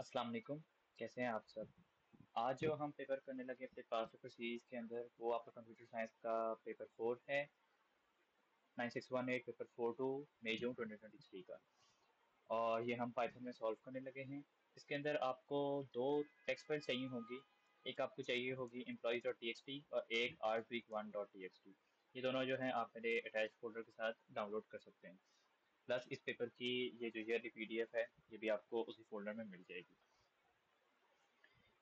अस्सलाम वालेकुम। कैसे हैं आप सब? आज जो हम पेपर करने लगे अपने पास पेपर सीरीज के अंदर वो आपका कंप्यूटर साइंस का पेपर 4 है। 9618 पेपर 42 मई जून 2023 का। और ये हम पाइथन में सॉल्व करने लगे हैं। इसके अंदर आपको दो टेक्स्ट फाइल चाहिए होगी। एक आपको चाहिए होगी employees.txt और एक artweek1.txt। ये दोनों जो हैं आप मेरे अटैच फोल्डर के साथ डाउनलोड कर सकते हैं। प्लस इस पेपर की ये जो ये पीडीएफ है ये भी आपको उसी फोल्डर में मिल जाएगी।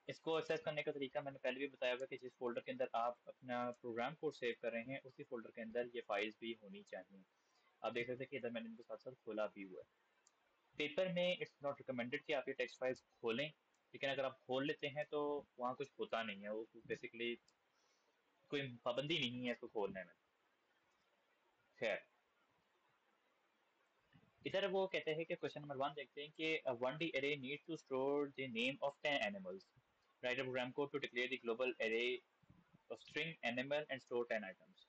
इसको एक्सेस करने का तरीका मैंने पहले भी बताया हुआ कि जिस फ़ोल्डर के अंदर आप अपना प्रोग्राम कोड सेव कर रहे हैं उसी फ़ोल्डर के अंदर ये फाइल्स भी होनी चाहिए। आप देख सकते हैं कि इधर मैंने इनको साथ-साथ खोला भी हुआ है। पेपर में इट्स नॉट रिकमेंडेड कि आप ये टेक्स्ट फाइल्स खोलें, लेकिन अगर आप खोल लेते हैं तो वहाँ कुछ होता नहीं है। वो बेसिकली कोई पाबंदी नहीं है इसको खोलने में। खैर, इधर वो कहते हैं कि क्वेश्चन नंबर 1 देखते हैं कि 1D array needs to store the name of 10 animals. Write a program code to declare the global array of string animal and store 10 items.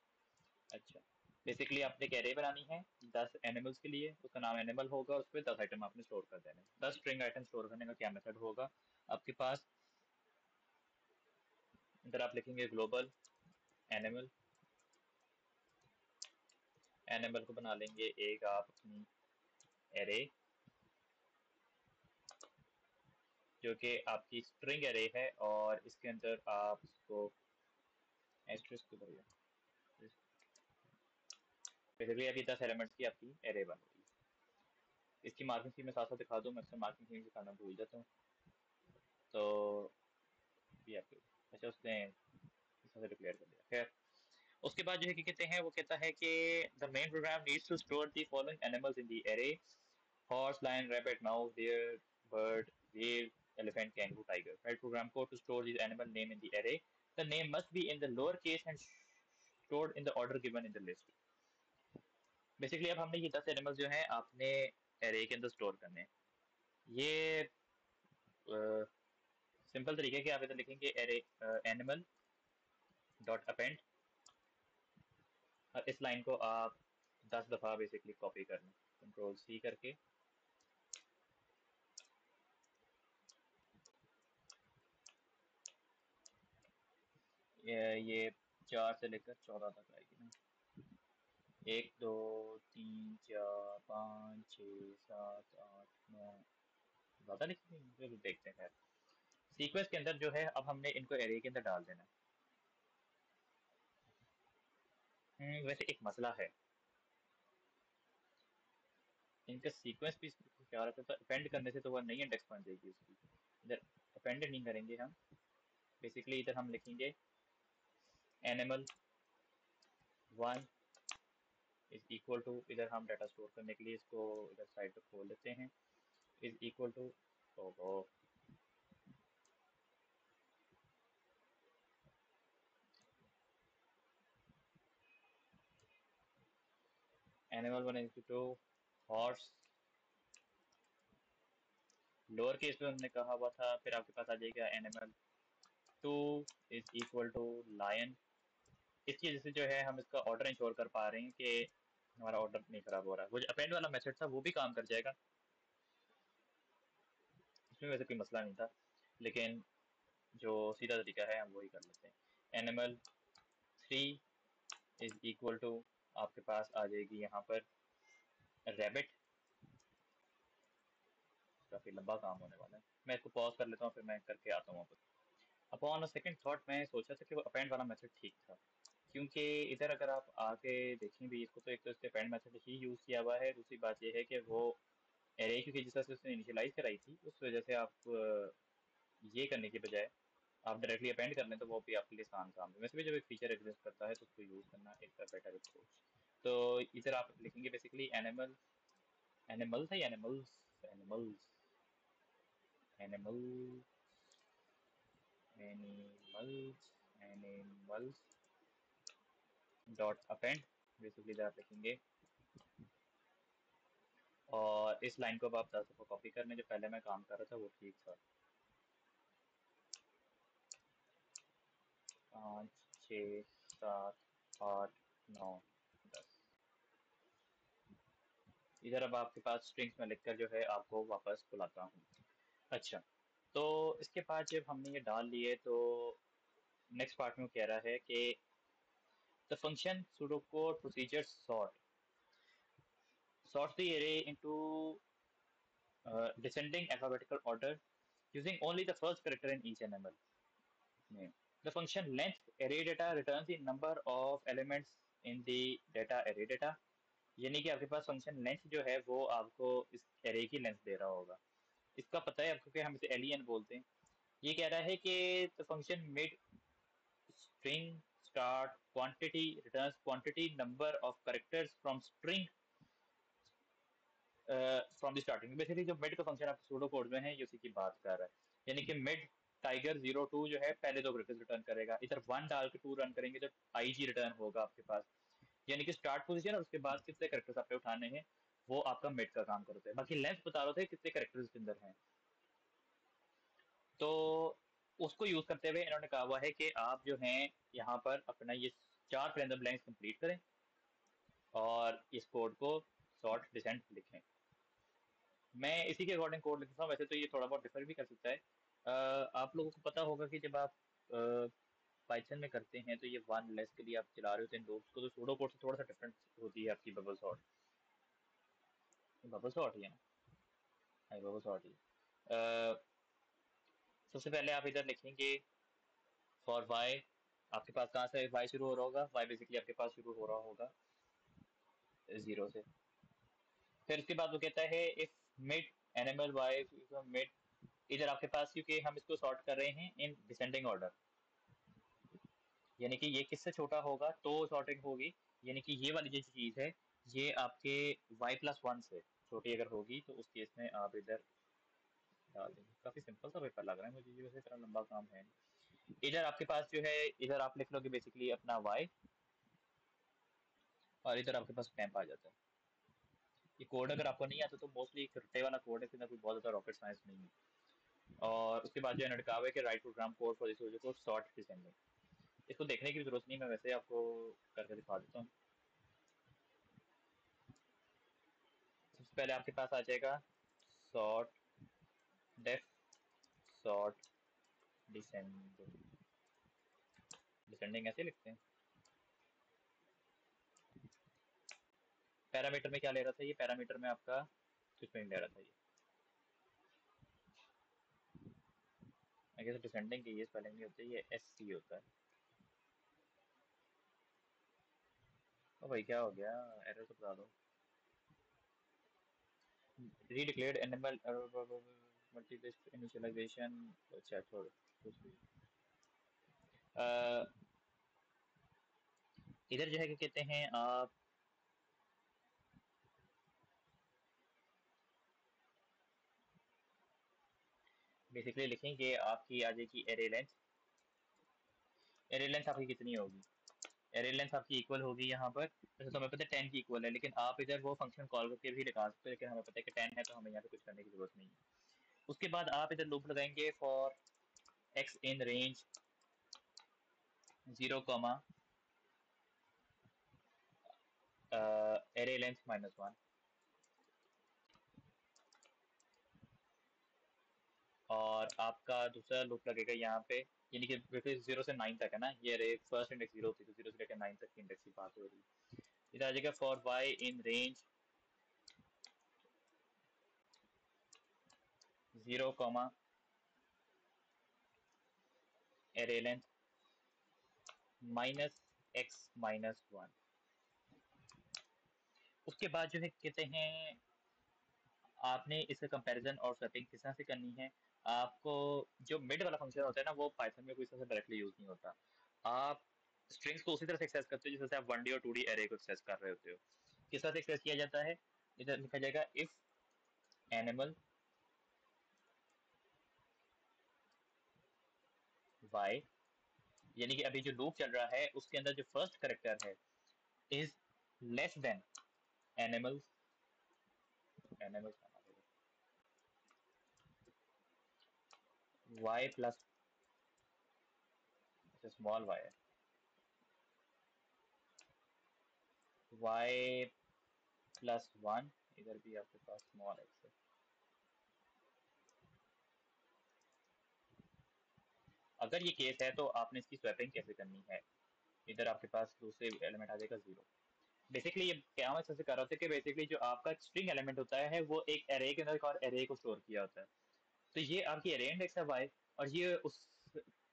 अच्छा, बेसिकली आपने एक एरे बनानी है 10 एनिमल्स के लिए। उसका नाम एनिमल होगा, उस पर 10 आइटम आपने स्टोर कर देने। 10 स्ट्रिंग आइटम स्टोर करने का क्या मेथड होगा आपके पास? इधर आप लिखेंगे ग्लोबल एनिमल। एनिमल को बना लेंगे एक आप अपनी एरे, जो कि आपकी स्ट्रिंग एरे है, और इसके अंदर आप इसको एस्ट्रिक्स को भरिए। बेसिकली अभी 10 एलिमेंट्स की आपकी एरे बन रही है। इसकी मार्किंग स्कीम मैं साथ साथ दिखा दूं, मैं अक्सर मार्किंग स्कीम दिखाना भूल जाता हूँ। तो भी आपके अच्छा उसने इस तरह डिक्लेयर कर दिया। खैर, उसके बाद जो है क्या कहते हैं, वो कहता है कि the main program needs to store the following animals in the array: horse, lion, rabbit, mouse, deer, bird, whale, elephant, kangaroo, tiger. Write program code to store these animal name in the array. The name must be in the lower case and stored in the order given in the list. Basically अब हमने ये 10 animals जो हैं आपने array के अंदर store करने हैं। ये सिंपल तरीके कि आप इधर लिखेंगे एरे एनिमल डॉट अपेंड, और इस लाइन को आप 10 दफ़ा बेसिकली कॉपी कर लें, कंट्रोल सी करके। ये 4 से लेकर 14 तक आएगी ना। 1 2 3 4 5 6 7 8 9, ज़्यादा लिखेंगे चलो देखते हैं। खैर, सीक्वेंस के अंदर जो है अब हमने इनको एरे के अंदर डाल देना है। वैसे एक मसला है, इनका सीक्वेंस भी क्या रहता है, तो अपेंड करने से तो वह नई इंडेक्स बन जाएगी उसकी। इधर अपेंड नहीं करेंगे हम, बेसिकली इधर हम लिखेंगे एनिमल 1 इज इक्वल टू, इधर हम डाटा स्टोर करने के लिए इसको इधर साइड पे खोल लेते हैं, is equal to animal 1 is equal to horse. Lower case में हमने कहा हुआ था, फिर आपके पास आ जाएगा animal 2 is equal to lion. इसकी वजह से जो है हम इसका ऑर्डर इंश्योर कर पा रहे हैं कि हमारा ऑर्डर नहीं खराब हो रहा है। वो जो अपेंड वाला मेथड था वो भी काम कर जाएगा, इसमें वैसे कोई मसला नहीं था, लेकिन जो सीधा तरीका है हम वही कर लेते हैं। एनिमल 3 इज इक्वल टू, आपके पास आ जाएगी यहाँ पर रैबिट। काफी लंबा काम होने वाला है, मैं इसको पॉज कर लेता हूँ फिर मैं करके आता हूँ वापस। अपॉन अ सेकंड थॉट मैं सोचा था कि वो अपेंड वाला मेथड ठीक था, क्योंकि इधर अगर आप आके देखें भी इसको, तो एक तो इसके अपेंड मेथड ही यूज किया हुआ है, दूसरी बात ये है कि वो एरे क्योंकि जिस तरह से उसने इनिशियलाइज कराई थी उस वजह से आप ये करने के बजाय आप डायरेक्टली अपेंड कर लें तो वो भी आपके लिए आसान काम है। वैसे भी जब एक फीचर एग्जिस्ट करता है तो उसको यूज करना एक बेटर अप्रोच। तो इधर आप लिखेंगे बेसिकली एनिमल, एनिमल था या animals, animals, animal, animals, animals dot append. Basically इधर आप लिखेंगे, और इस लाइन को अब आप 10 दफा कॉपी करने, जो पहले मैं काम कर रहा था वो ठीक था। 5 6 7 8 9 10। इधर अब आपके पास स्ट्रिंग्स में लिखकर जो है आपको वापस बुलाता हूँ। अच्छा, तो इसके बाद जब हमने ये डाल लिए तो नेक्स्ट पार्ट में वो कह रहा है कि the function pseudocode procedure sorts the array into descending alphabetical order using only the first character in each animal name. The function length array data returns the number of elements in the data array data. यानी कि आपके पास function length जो है वो आपको इस array की length दे रहा होगा। इसका पता है आपको कि हम इसे एलियन बोलते हैं। ये कह रहा है कि the function mid string start quantity returns quantity number of characters from string from the starting. Basically जो मिड का फंक्शन आपके सूडो कोड में है ये उसी की बात कर रहा है। यानी कि मिड टाइगर 02 जो है पहले दो कैरेक्टर्स रिटर्न करेगा। इधर 1 डाल के 2 रन करेंगे तो आईजी रिटर्न होगा आपके पास। यानी कि स्टार्ट पोजीशन और उसके बाद कितने कैरेक्टर्स आपने उठाने हैं वो आपका मिड का काम करते हैं। बाकी लेंथ बता रहे थे कितने कैरेक्टर्स के अंदर हैं। तो उसको यूज करते हुए इन्होंने कहा हुआ है कि आप जो हैं यहाँ पर अपना ये 4 रैंडम ब्लैंक्स कंप्लीट करें और इस कोड को सॉर्ट डिसेंट लिखें। मैं इसी के अकॉर्डिंग कोड लिखता हूँ। वैसे तो ये थोड़ा बहुत डिफर भी कर सकता है। आप लोगों को पता होगा कि जब आप पाइथन में करते हैं तो ये वन लेस के लिए आप चला रहे होते हैं दोस्त को, तो सूडो कोड से थोड़ा सा डिफरेंट होती है आपकी बबल सॉर्ट। बबल सॉर्ट ही है ना? हाँ, बबल सॉर्ट ही। सबसे पहले आप इधर लिखेंगे फॉर वाई। आपके पास कहाँ से वाई शुरू हो रहा होगा? वाई बेसिकली आपके पास शुरू हो रहा होगा 0 से। फिर उसके बाद वो कहता है if mid animal Y mid. इधर आपके पास क्योंकि हम इसको सॉर्ट कर रहे हैं इन डिसेंडिंग ऑर्डर, यानी कि ये किससे छोटा होगा तो सॉर्टिंग होगी। यानी कि ये वाली जो चीज़ है ये आपके y+1 से छोटी अगर होगी तो उस केस में आप इधर डाल देंगे। काफ़ी सिंपल सा पेपर लग रहा है मुझे, ये वैसे इतना लंबा काम है नहीं। इधर आपके पास जो है इधर आप लिख लोगे बेसिकली अपना y और इधर आपके पास टेम्प आ जाता है। ये कोड अगर आपको नहीं आता तो मोस्टली एक रट्टे वाला कोड है, इसके अंदर कोई बहुत ज़्यादा रॉकेट साइंस नहीं है। और उसके बाद जो है कहा हुआ है कि write program code for this को सॉर्ट डिसेंडिंग। इसको देखने की जरूरत नहीं, मैं वैसे आपको करके दिखा देता हूँ। सबसे पहले आपके पास आ जाएगा sort def sort descending. Descending ऐसे लिखते हैं। पैरामीटर में क्या ले रहा था ये? पैरामीटर में आपका स्ट्रिंग ले रहा था ये। आई गेस डिसेंडिंग की ये स्पेलिंग नहीं होती, ये एस सी होता है। ओ भाई क्या हो गया? एरर तो बता दो। रीडिक्लेयर्ड एनिमल मल्टीप्लेक्स इनिशियलाइजेशन। अच्छा छोड़ो कुछ भी। अ, इधर जो है क्या कहते हैं आप बेसिकली लिखेंगे आपकी आ जाएगी एरे लेंथ। एरे लेंथ आपकी कितनी होगी? एरे लेंथ आपकी इक्वल होगी यहाँ पर। वैसे तो हमें पता है 10 की इक्वल है, लेकिन आप इधर वो फंक्शन कॉल करके भी निकाल सकते हो, लेकिन हमें पता है कि 10 है तो हमें यहाँ पे कुछ करने की जरूरत नहीं है। उसके बाद आप इधर लूप लगाएंगे for x in range 0 comma array length -1। और आपका दूसरा लूप लगेगा यहाँ पे, यानी कि बिल्कुल 0 से 9 तक है ना, ये अरे फर्स्ट इंडेक्स 0 होती है तो 0 से लेकर 9 तक की इंडेक्स की बात हो रही है। इधर आ जाएगा for Y in range 0 comma array length -x-1। उसके बाद जो है कहते हैं आपने इसका कंपैरिजन और स्वैपिंग किस तरह से करनी है। आपको जो मिड वाला फंक्शन होता है ना वो पाइथन में कोई तरह से डायरेक्टली यूज नहीं होता। आप स्ट्रिंग्स को उसी तरह से एक्सेस करते हो जिस तरह से आप 1D और 2D एरे को एक्सेस कर रहे होते हो। किस तरह से एक्सेस किया जाता है? इधर लिखा जाएगा इफ एनिमल वाई, यानी कि अभी जो लूप चल रहा है उसके अंदर जो फर्स्ट करेक्टर है is less than animals. Animals Y plus small Y है, y+1। इधर भी आपके पास स्मॉल एक्स है। अगर ये केस है तो आपने इसकी स्वैपिंग कैसे करनी है। इधर आपके पास दूसरे एलिमेंट आ जाएगा 0। बेसिकली ये क्या मैं सबसे कर रहा था कि बेसिकली जो आपका स्ट्रिंग एलिमेंट होता है वो एक एरे के अंदर एक और एरे को स्टोर किया होता है। तो ये आपकी एरे इंडेक्स है वाई, और ये उस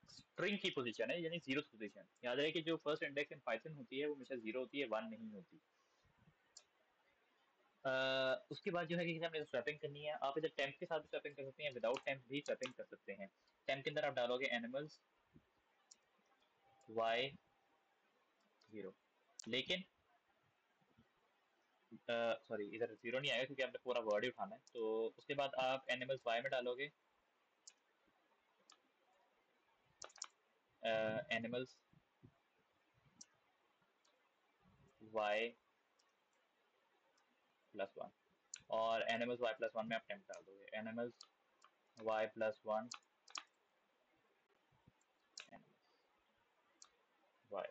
स्ट्रिंग की पोजीशन है, यानी जीरो पोजीशन। याद रहे कि जो फर्स्ट इंडेक्स इन पाइथन होती है वो हमेशा 0 होती है, 1 नहीं होती। उसके बाद जो है कि हमने स्वैपिंग करनी है। आप इधर टेम्प के साथ भी स्वैपिंग कर सकते हैं, विदाउट टेम्प भी स्वैपिंग कर सकते हैं। टेम्प के अंदर आप डालोगे एनिमल्स वाई 0, लेकिन सॉरी इधर 0 नहीं आएगा क्योंकि आपने पूरा वर्ड ही उठाना है। तो उसके बाद आप एनिमल्स वाई में डालोगे एनिमल्स वाई +1, और एनिमल्स y+1 में आप टेम्प डाल दोगे एनिमल्स y+1 एनिमल्स y।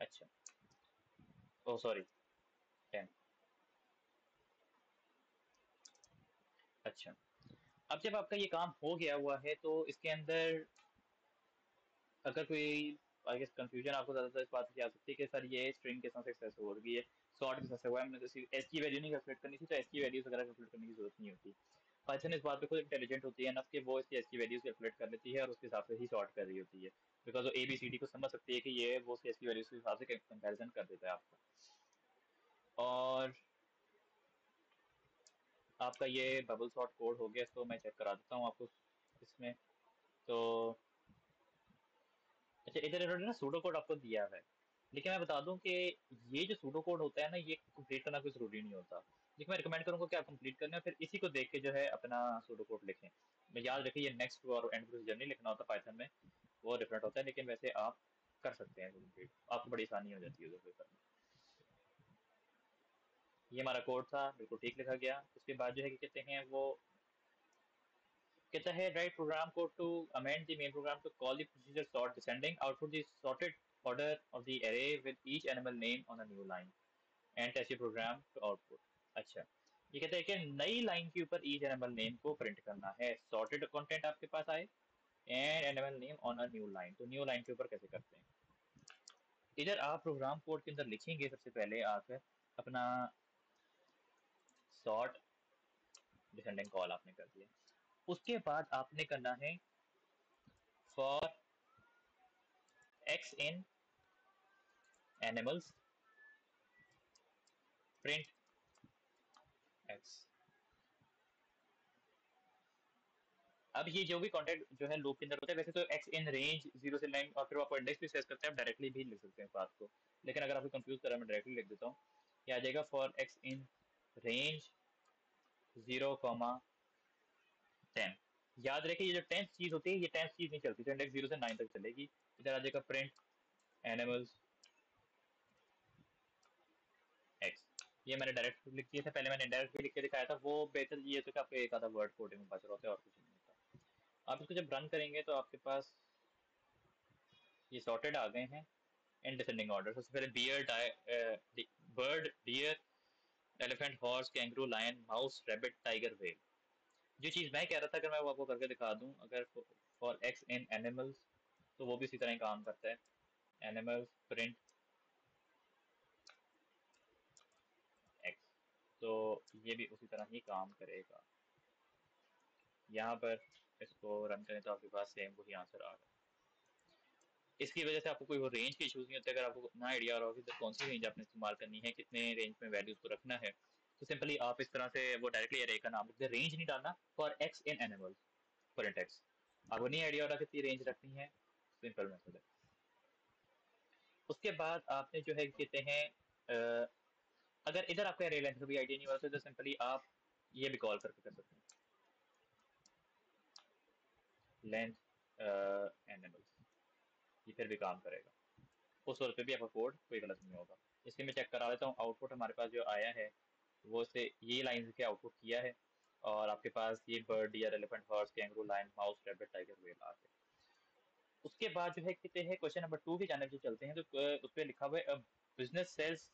अच्छा, ओ सॉरी 10। अच्छा, अब जब आपका ये काम हो गया हुआ है तो इसके अंदर अगर कोई आई गेस कंफ्यूजन आपको ज़्यादातर इस बात की आ सकती है कि सर ये स्ट्रिंग के साथ सक्सेस हो रही है, सॉर्ट के साथ हुआ है, हमने तो सिर्फ एस की वैल्यू नहीं कैलकुलेट करनी थी, तो एस की वैल्यूज वगैरह कैलकुलेट करने की जरूरत नहीं होती। पाइथन इस बात पे खुद इंटेलिजेंट होती है ना कि वो इसकी एस की वैल्यूज कैलकुलेट कर लेती है और उसके हिसाब से ही सॉर्ट कर रही होती है, बिकॉज वो ए बी सी डी को समझ सकती है कि ये वो उसकी एस की वैल्यूज के हिसाब से कंपेरिजन कर देता है आपका। और आपका ये बबल सॉर्ट कोड हो गया, इसको मैं चेक करा देता हूँ आपको इसमें। तो अच्छा, इधर इन्होंने ना सूडो कोड आपको दिया है, लेकिन मैं बता दूं कि ये जो सूडो कोड होता है ना ये कंप्लीट करना कोई जरूरी नहीं होता। लेकिन मैं रिकमेंड करूंगा कि आप कंप्लीट करना, फिर इसी को देख के जो है अपना सूडो कोड लिखें। मैं याद रखिए ये नेक्स्ट और एंड प्रोसीजर नहीं लिखना होता पाइथन में, वो डिफरेंट होता है, लेकिन वैसे आप कर सकते हैं कंप्लीट, आपको बड़ी आसानी हो जाती है उधर पेपर में। ये हमारा कोड था, बिल्कुल ठीक लिखा गया। उसके बाद जो है कि कहते हैं वो कहता है write program code to amend the main program to call the procedure sort descending output the sorted order of the array with each animal name on a new line and test the program to output. अच्छा, ये कहता है कि नई लाइन के ऊपर each animal name को प्रिंट करना है, सॉर्टेड कंटेंट आपके पास आए and animal name on a new line. तो न्यू लाइन के ऊपर कैसे करते हैं, इधर आप प्रोग्राम कोड के अंदर लिखेंगे सबसे पहले आकर अपना सॉर्ट डिसेंडिंग कॉल आपने कर दिया। उसके बाद आपने करना है for x in animals print x. अब ये जो भी कंटेंट जो है लूप के अंदर होता है, वैसे तो एक्स इन रेंज 0 से 9, और फिर आपको इंडेक्स भी सेट करते हैं, आप डायरेक्टली भी लिख सकते हैं इस बात को, लेकिन अगर आपको कंफ्यूज करा मैं डायरेक्टली लिख देता हूँ। ये आ जाएगा फॉर एक्स इन रेंज 0, 10। याद रखें ये जो टेंथ चीज होती है ये टेंथ चीज नहीं चलती, तो इंडेक्स 0 से 9 तक चलेगी। इधर आ जाएगा प्रिंट एनिमल्स एक्स। ये मैंने डायरेक्ट लिख दिया था, पहले मैंने डायरेक्ट भी लिख के दिखाया था, वो बेहतर ये तो कि आपको एक आधा वर्ड कोडिंग में बच रहा होता है और कुछ नहीं होता। आप इसको जब रन करेंगे तो आपके पास ये सॉर्टेड आ गए हैं इन डिसेंडिंग ऑर्डर। सबसे पहले bear bird deer elephant horse kangaroo lion mouse rabbit tiger whale. जो चीज़ मैं कह रहा था अगर मैं वो आपको करके दिखा दूं, अगर फॉर एक्स इन एनिमल्स तो वो भी इसी तरह ही काम करता है, एनिमल्स प्रिंट एक्स। तो ये भी उसी तरह ही काम करेगा। यहाँ पर इसको रन करें तो आपके पास सेम वही आंसर आ रहा है। इसकी वजह से आपको कोई वो रेंज के इशूज़ नहीं होते। अगर आपको ना आइडिया रहा हो कि कौन सी रेंज आपने इस्तेमाल करनी है, कितने रेंज में वैल्यूज़ को रखना है, तो सिंपली आप इस तरह से वो डायरेक्टली अरे का नाम लिख दें, रेंज नहीं डालना, for x in animals print x. आपको नहीं आइडिया हो रहा कितनी रेंज रखनी है, सिंपल मेथड है। उसके बाद आपने जो है कहते हैं अगर इधर आपका अरे लेंथ का भी आइडिया नहीं हो रहा तो सिंपली आप ये भी कॉल करके कर सकते हैं, लेंथ एनिमल्स। ये फिर भी काम करेगा, उस वक्त पे भी आपका कोड कोई गलत नहीं होगा। इसलिए मैं चेक करा लेता हूँ आउटपुट हमारे पास जो आया है वो से ये लाइन के आउटपुट किया है, और आपके पास ये bird deer elephant horse kangaroo lion mouse rabbit tiger whale आ गए। उसके बाद जो है कहते हैं क्वेश्चन नंबर 2 की जानब जो चलते हैं, तो उस पर लिखा हुआ है business sells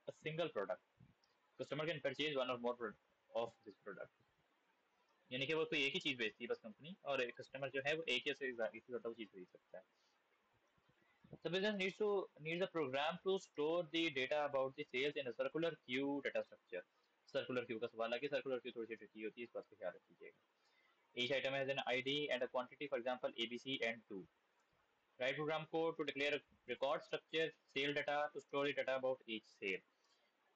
a single product, customer can purchase one or more of this product. यानी कि वो कोई एक ही चीज़ बेचती है बस कंपनी, और एक कस्टमर जो है वो एक या से इससे ज़्यादा वो चीज़ खरीद सकता है। The business needs a program to store the data about the sales in a circular queue data structure. Circular queue का सवाल है कि circular queue थोड़ी सी tricky होती है, इस बात का ख्याल रखिएगा। Each item has an ID and a quantity, for example, ABC and 2. Write program code to declare a record structure, sale data to store the data about each sale.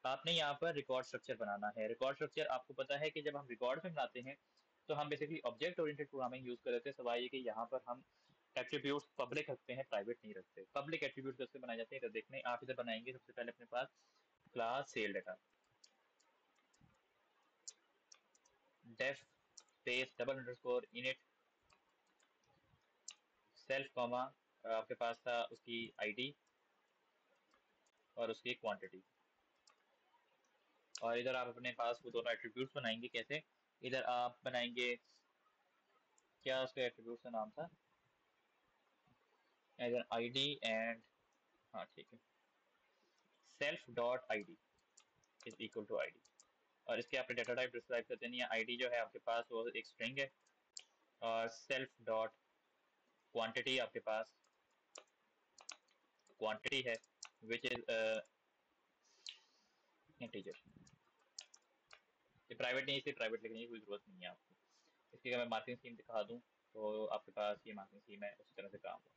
आपने यहाँ पर रिकॉर्ड स्ट्रक्चर बनाना है। Record structure आपको पता है कि जब हम रिकॉर्ड में बनाते हैं तो हम basically object oriented programming use कर रहे थे, सवाल ये कि यहाँ पर हम एट्रीब्यूट्स पब्लिक रखते हैं, प्राइवेट नहीं रखते। पब्लिक एट्रीब्यूट्स कैसे बनाए जाते हैं तो देखने आप इधर बनाएंगे। सबसे पहले अपने पास class cell data, def space double underscore init self comma, आपके पास था उसकी आईडी और उसकी क्वांटिटी, और इधर आप अपने पास वो दोनों एट्रीब्यूट्स बनाएंगे। कैसे? इधर आप बनाएंगे, क्या उसके एट्रीब्यूट्स का नाम था, एज एन आईडी एंड, हाँ ठीक है, self dot ID is equal to ID, और इसके आपने डाटा टाइप डिस्क्राइब कर देनी है। आईडी जो है आपके पास वो एक स्ट्रिंग है, और सेल्फ डॉट क्वांटिटी आपके पास क्वांटिटी है विच इज इंटीजर। ये प्राइवेट नहीं, इसे प्राइवेट लिखने की कोई जरूरत नहीं है आपको। इसकी अगर मैं मार्किंग स्कीम दिखा दूं तो आपके पास ये मार्किंग स्कीम है, उसी तरह से काम हो।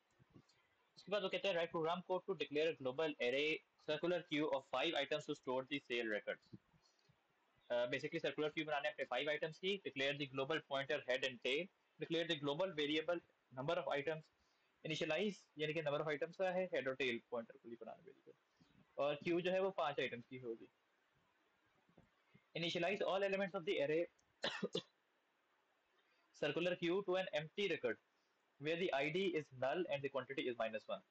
उसके बाद वो कहते हैं write program code to declare global array circular queue of 5 items to store the sale records. Basically circular queue बनाने अपने 5 आइटम्स की, declare the global pointer head and tail, declare the global variable number of items, initialize यानी कि number of items का है, head और tell pointer को भी बनाने वेरिएबल, और क्यू जो है वो 5 आइटम्स की होगी। Initialize all elements of the array circular queue to an empty record where the ID is null and the quantity is -1.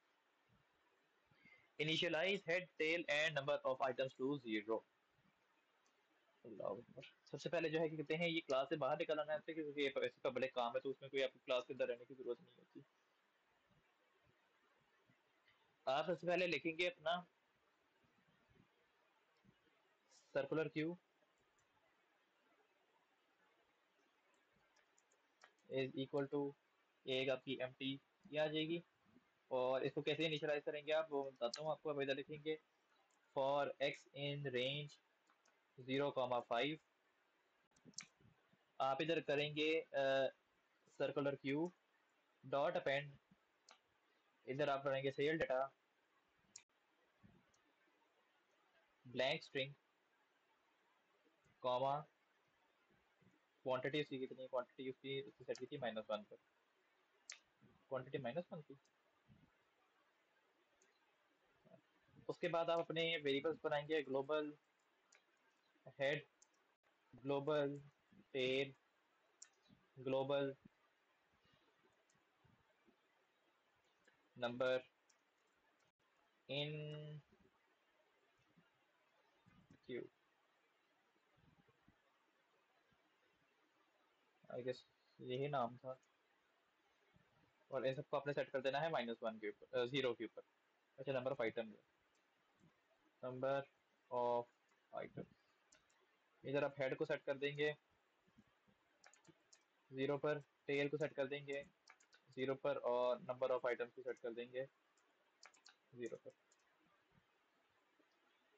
Initialize head, tail and number of items to 0. सबसे पहले जो है कि कहते हैं ये क्लास से बाहर निकल आना है, क्योंकि ये ऐसे पब्लिक काम है तो उसमें कोई आपको क्लास के अंदर रहने की जरूरत नहीं होती। आप सबसे पहले लिखेंगे अपना circular queue is equal to एक आपकी एम्प्टी आ जाएगी, और इसको कैसे इनिशियलाइज करेंगे आप वो बताता हूँ आपको। अब इधर लिखेंगे फॉर एक्स इन रेंज 0,5, आप इधर करेंगे सर्कुलर क्यू डॉट अपेंड, इधर आप करेंगे sale data blank string comma quantity उसकी कितनी, क्वांटिटी उसकी सेट की थी -1 पर, क्वांटिटी -1 थी। उसके बाद आप अपने वेरिएबल्स बनाएंगे global head, global tail, global number in queue, I guess यही नाम था, और इन सबको आपने सेट कर देना है -1 के ऊपर, 0 के ऊपर। अच्छा, number of item, number of item, इधर आप हेड को सेट कर देंगे 0 पर, टेल को सेट कर देंगे 0 पर, और नंबर ऑफ आइटम्स को सेट कर देंगे 0 पर।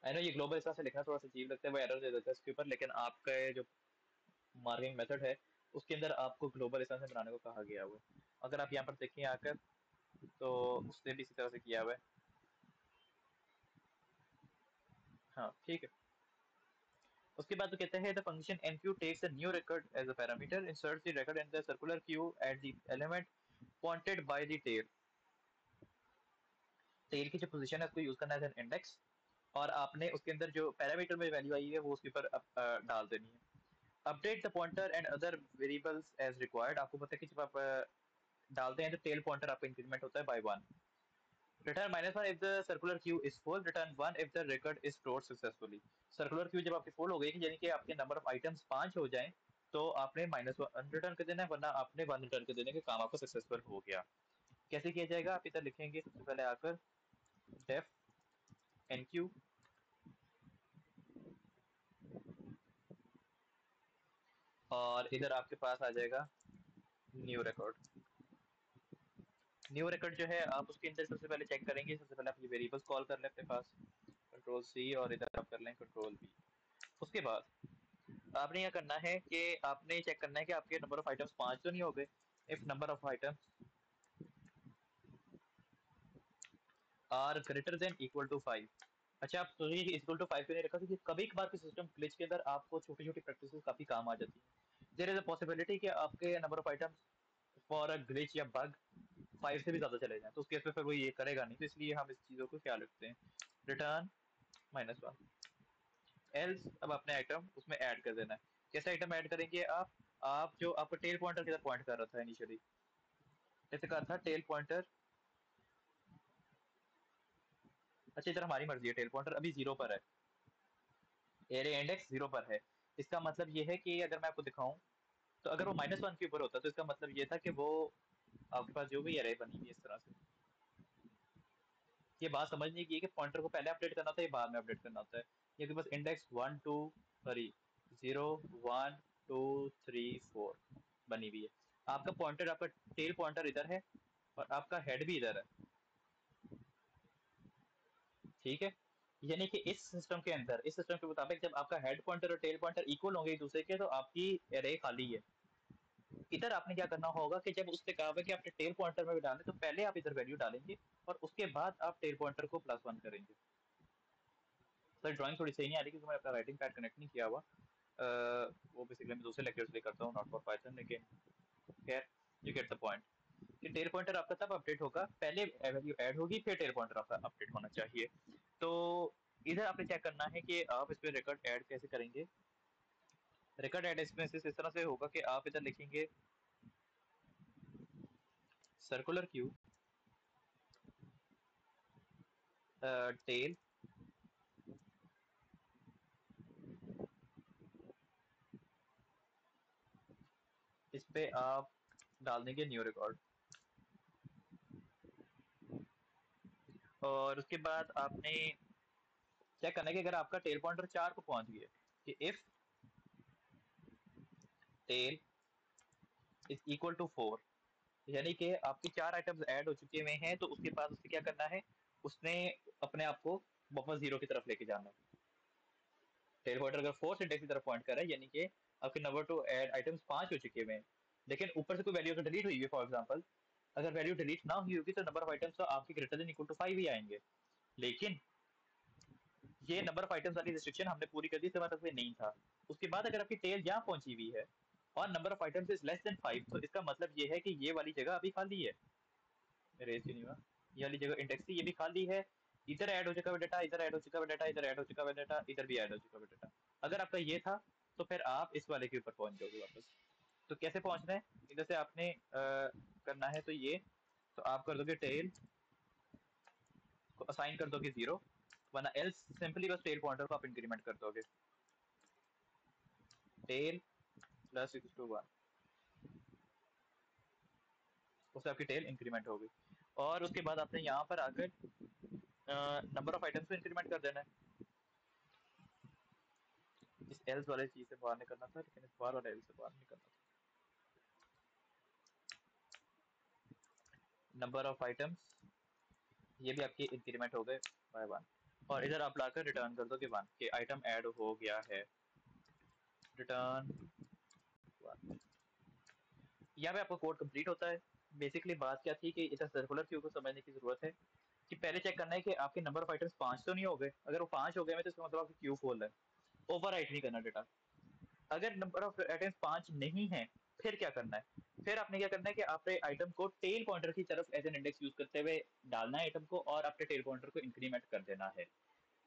आई नो ये ग्लोबल इस तरह से लिखना थोड़ा सा अजीब लगता है, वो एरर दे देता है इसके ऊपर, लेकिन आपका जो मार्किंग मेथड है उसके अंदर आपको ग्लोबल इस तरह से बनाने को कहा गया हुआ है। अगर आप यहाँ पर देखें आकर तो उसने भी इसी तरह से किया हुआ है। हाँ ठीक है। उसके बाद तो कहते हैं the function enqueue takes a new record as a parameter, inserts the record in the circular queue at the element pointed by the tail। Tail की जो पोजीशन है उसको यूज करना है इंडेक्स, और आपने उसके अंदर जो पैरामीटर में वैल्यू आई है वो उसके ऊपर डाल देनी है। Update the pointer and other variables as required, आपको पता है कि जब आप डालते हैं तो टेल पॉइंटर आपका इंक्रीमेंट होता है bye 1। Return -1 if the circular queue is full, return 1 if the record is stored successfully। Circular queue जब आपकी फुल हो गई, यानी कि आपके नंबर ऑफ आइटम्स 5 हो जाएं, तो आपने -1 रिटर्न कर देना है, वरना आपने 1 रिटर्न कर देने के काम आपका सक्सेसफुल हो गया। कैसे किया जाएगा, आप इधर लिखेंगे सबसे पहले आकर डेफ और इधर आपके पास आ जाएगा न्यू रिकॉर्ड। न्यू रिकॉर्ड जो है आप उसके अंदर सबसे पहले चेक करेंगे, सबसे पहले आप ये वेरिएबल्स कॉल कर लें अपने पास, कंट्रोल सी, और इधर आप कर लें कंट्रोल बी। उसके बाद आपने यह करना है कि आपने चेक करना है कि आपके नंबर ऑफ आइटम्स 5 तो नहीं हो गए। If number of items are greater than equal to 5। अच्छा, आप सोचिए कि इक्वल टू 5 क्यों नहीं रखा, क्योंकि कभी कभार के सिस्टम ग्लिच के अंदर आपको छोटी छोटी प्रैक्टिस काफी काम आ जाती है। देयर इज अ पॉसिबिलिटी कि आपके number of items for a glitch या बग 5 से भी ज्यादा चले जाएं, तो उस केस में फिर वो ये करेगा नहीं, तो इसलिए हम इस चीजों को ख्याल रखते हैं। Return -1 else. अब अपने आइटम उसमें ऐड कर देना है। कैसे आइटम ऐड करेंगे आप जो आपका टेल पॉइंटर किधर पॉइंट कर रहा था इनिशियली, जैसे कहा था टेल पॉइंटर। अच्छा, इधर हमारी मर्जी है, टेल पॉइंटर अभी 0 पर है, एरे इंडेक्स 0 पर है। इसका मतलब ये है कि अगर मैं आपको दिखाऊं, तो अगर वो -1 के ऊपर होता तो इसका मतलब ये था कि वो आपके पास जो भी एरे बनी हुई है इस तरह से, ये बात समझने की है कि पॉइंटर को पहले अपडेट करना होता है या बाद में अपडेट करना होता है। ये आपके पास इंडेक्स 1 2 सॉरी 0 1 2 3 4 बनी हुई है। आपका पॉइंटर, आपका टेल पॉइंटर इधर है और आपका हेड भी इधर है, ठीक है। यानी कि इस सिस्टम के अंदर, इस सिस्टम के मुताबिक जब आपका हेड पॉइंटर और टेल पॉइंटर इक्वल होंगे एक दूसरे के, तो आपकी एरे खाली है। इधर आपने क्या करना होगा कि जब उससे कहा हुआ कि आपने टेल पॉइंटर में भी डालना, तो पहले आप इधर वैल्यू डालेंगे और उसके बाद आप टेल पॉइंटर को +1 करेंगे। ड्राइंग थोड़ी सही नहीं आ रही क्योंकि मैंने अपना राइटिंग पैड कनेक्ट नहीं किया हुआ। वो बेसिकली मैं दूसरे लेक्चर्स लिए करता हूँ, नॉट फॉर पाइथन, लेकिन खैर यू गेट द पॉइंट कि टेल पॉइंटर आपका तब अपडेट होगा, पहले वैल्यू ऐड होगी फिर टेल पॉइंटर आपका अपडेट होना चाहिए। तो इधर आपने चेक करना है कि आप इस पर रिकॉर्ड ऐड कैसे करेंगे। रिकॉर्ड ऐड एक्सपेंसेस इस तरह से होगा कि आप इधर लिखेंगे सर्कुलर क्यू टेल, इस पे आप डाल देंगे न्यू रिकॉर्ड, और उसके बाद आपने चेक करना है कि अगर आपका टेल पॉइंटर 4 को पहुंच गया, कि if tail is equal to 4, यानी कि आपकी 4 आइटम्स ऐड हो चुके हुए हैं, तो उसके बाद उससे क्या करना है, उसने अपने आप को वापस 0 की तरफ लेके जाना है। टेल पॉइंटर अगर 4 से इंडेक्स की तरफ पॉइंट कर रहा है, यानी कि आपके नंबर टू ऐड आइटम्स 5 हो चुके हुए हैं, लेकिन ऊपर से कोई वैल्यू अगर डिलीट हुई है, फॉर एग्जाम्पल अगर वैल्यू डिलीट ना हुई होगी तो नंबर ऑफ आइटम्स तो आपके ग्रेटर देन इक्वल टू 5 ही आएंगे। लेकिन ये नंबर ऑफ आइटम्स वाली रिस्ट्रिक्शन हमने पूरी कर दी, इसका मतलब ये नहीं था। उसके बाद अगर आपकी टेल यहाँ पहुंची हुई है और number of items is less then 5, तो इसका मतलब ये है कि ये वाली जगह अभी खाली है। रेस क्यों नहीं हुआ, ये वाली जगह इंडेक्स थी, ये भी खाली है। इधर ऐड हो चुका है डाटा, इधर ऐड हो चुका है डाटा, इधर ऐड हो चुका है डाटा, इधर भी ऐड हो चुका है डाटा। अगर आपका ये था तो फिर आप इस वाले के ऊपर पहुंच जाओगे वापस। तो कैसे पहुंचना है, इधर से आपने करना है, तो ये तो आप कर दोगे टेल को असाइन कर दोगे 0, वरना एल्स सिंपली बस टेल पॉइंटर को आप इंक्रीमेंट कर दोगे, टेल +1, उससे आपकी टेल इंक्रीमेंट होगी। और उसके बाद आपने यहाँ पर आकर नंबर ऑफ आइटम्स को इंक्रीमेंट कर देना है। इस एल्स वाले चीज से बाहर निकलना था, लेकिन इस बार वाले एल्स से बाहर निकलना था। नंबर ऑफ आइटम्स ये भी आपके इंक्रीमेंट हो गए बाय 1, और इधर आप लाकर रिटर्न कर दो कि 1 कि आइटम ऐड हो गया है, रिटर्न 1। यहाँ पे आपका कोड कंप्लीट होता है। बेसिकली बात क्या थी कि इधर सर्कुलर क्यू को समझने की जरूरत है कि पहले चेक करना है कि आपके नंबर ऑफ आइटम्स 5 तो नहीं हो गए। अगर वो 5 हो गए तो इसका मतलब आपकी क्यू फुल है, ओवर राइट नहीं करना डेटा। अगर नंबर ऑफ आइटम्स 5 नहीं है, फिर क्या करना है, फिर आपने क्या करना है कि आपने आइटम को टेल पॉइंटर की तरफ एज एन इंडेक्स यूज करते हुए डालना है आइटम को, और आपने टेल पॉइंटर को इंक्रीमेंट कर देना है।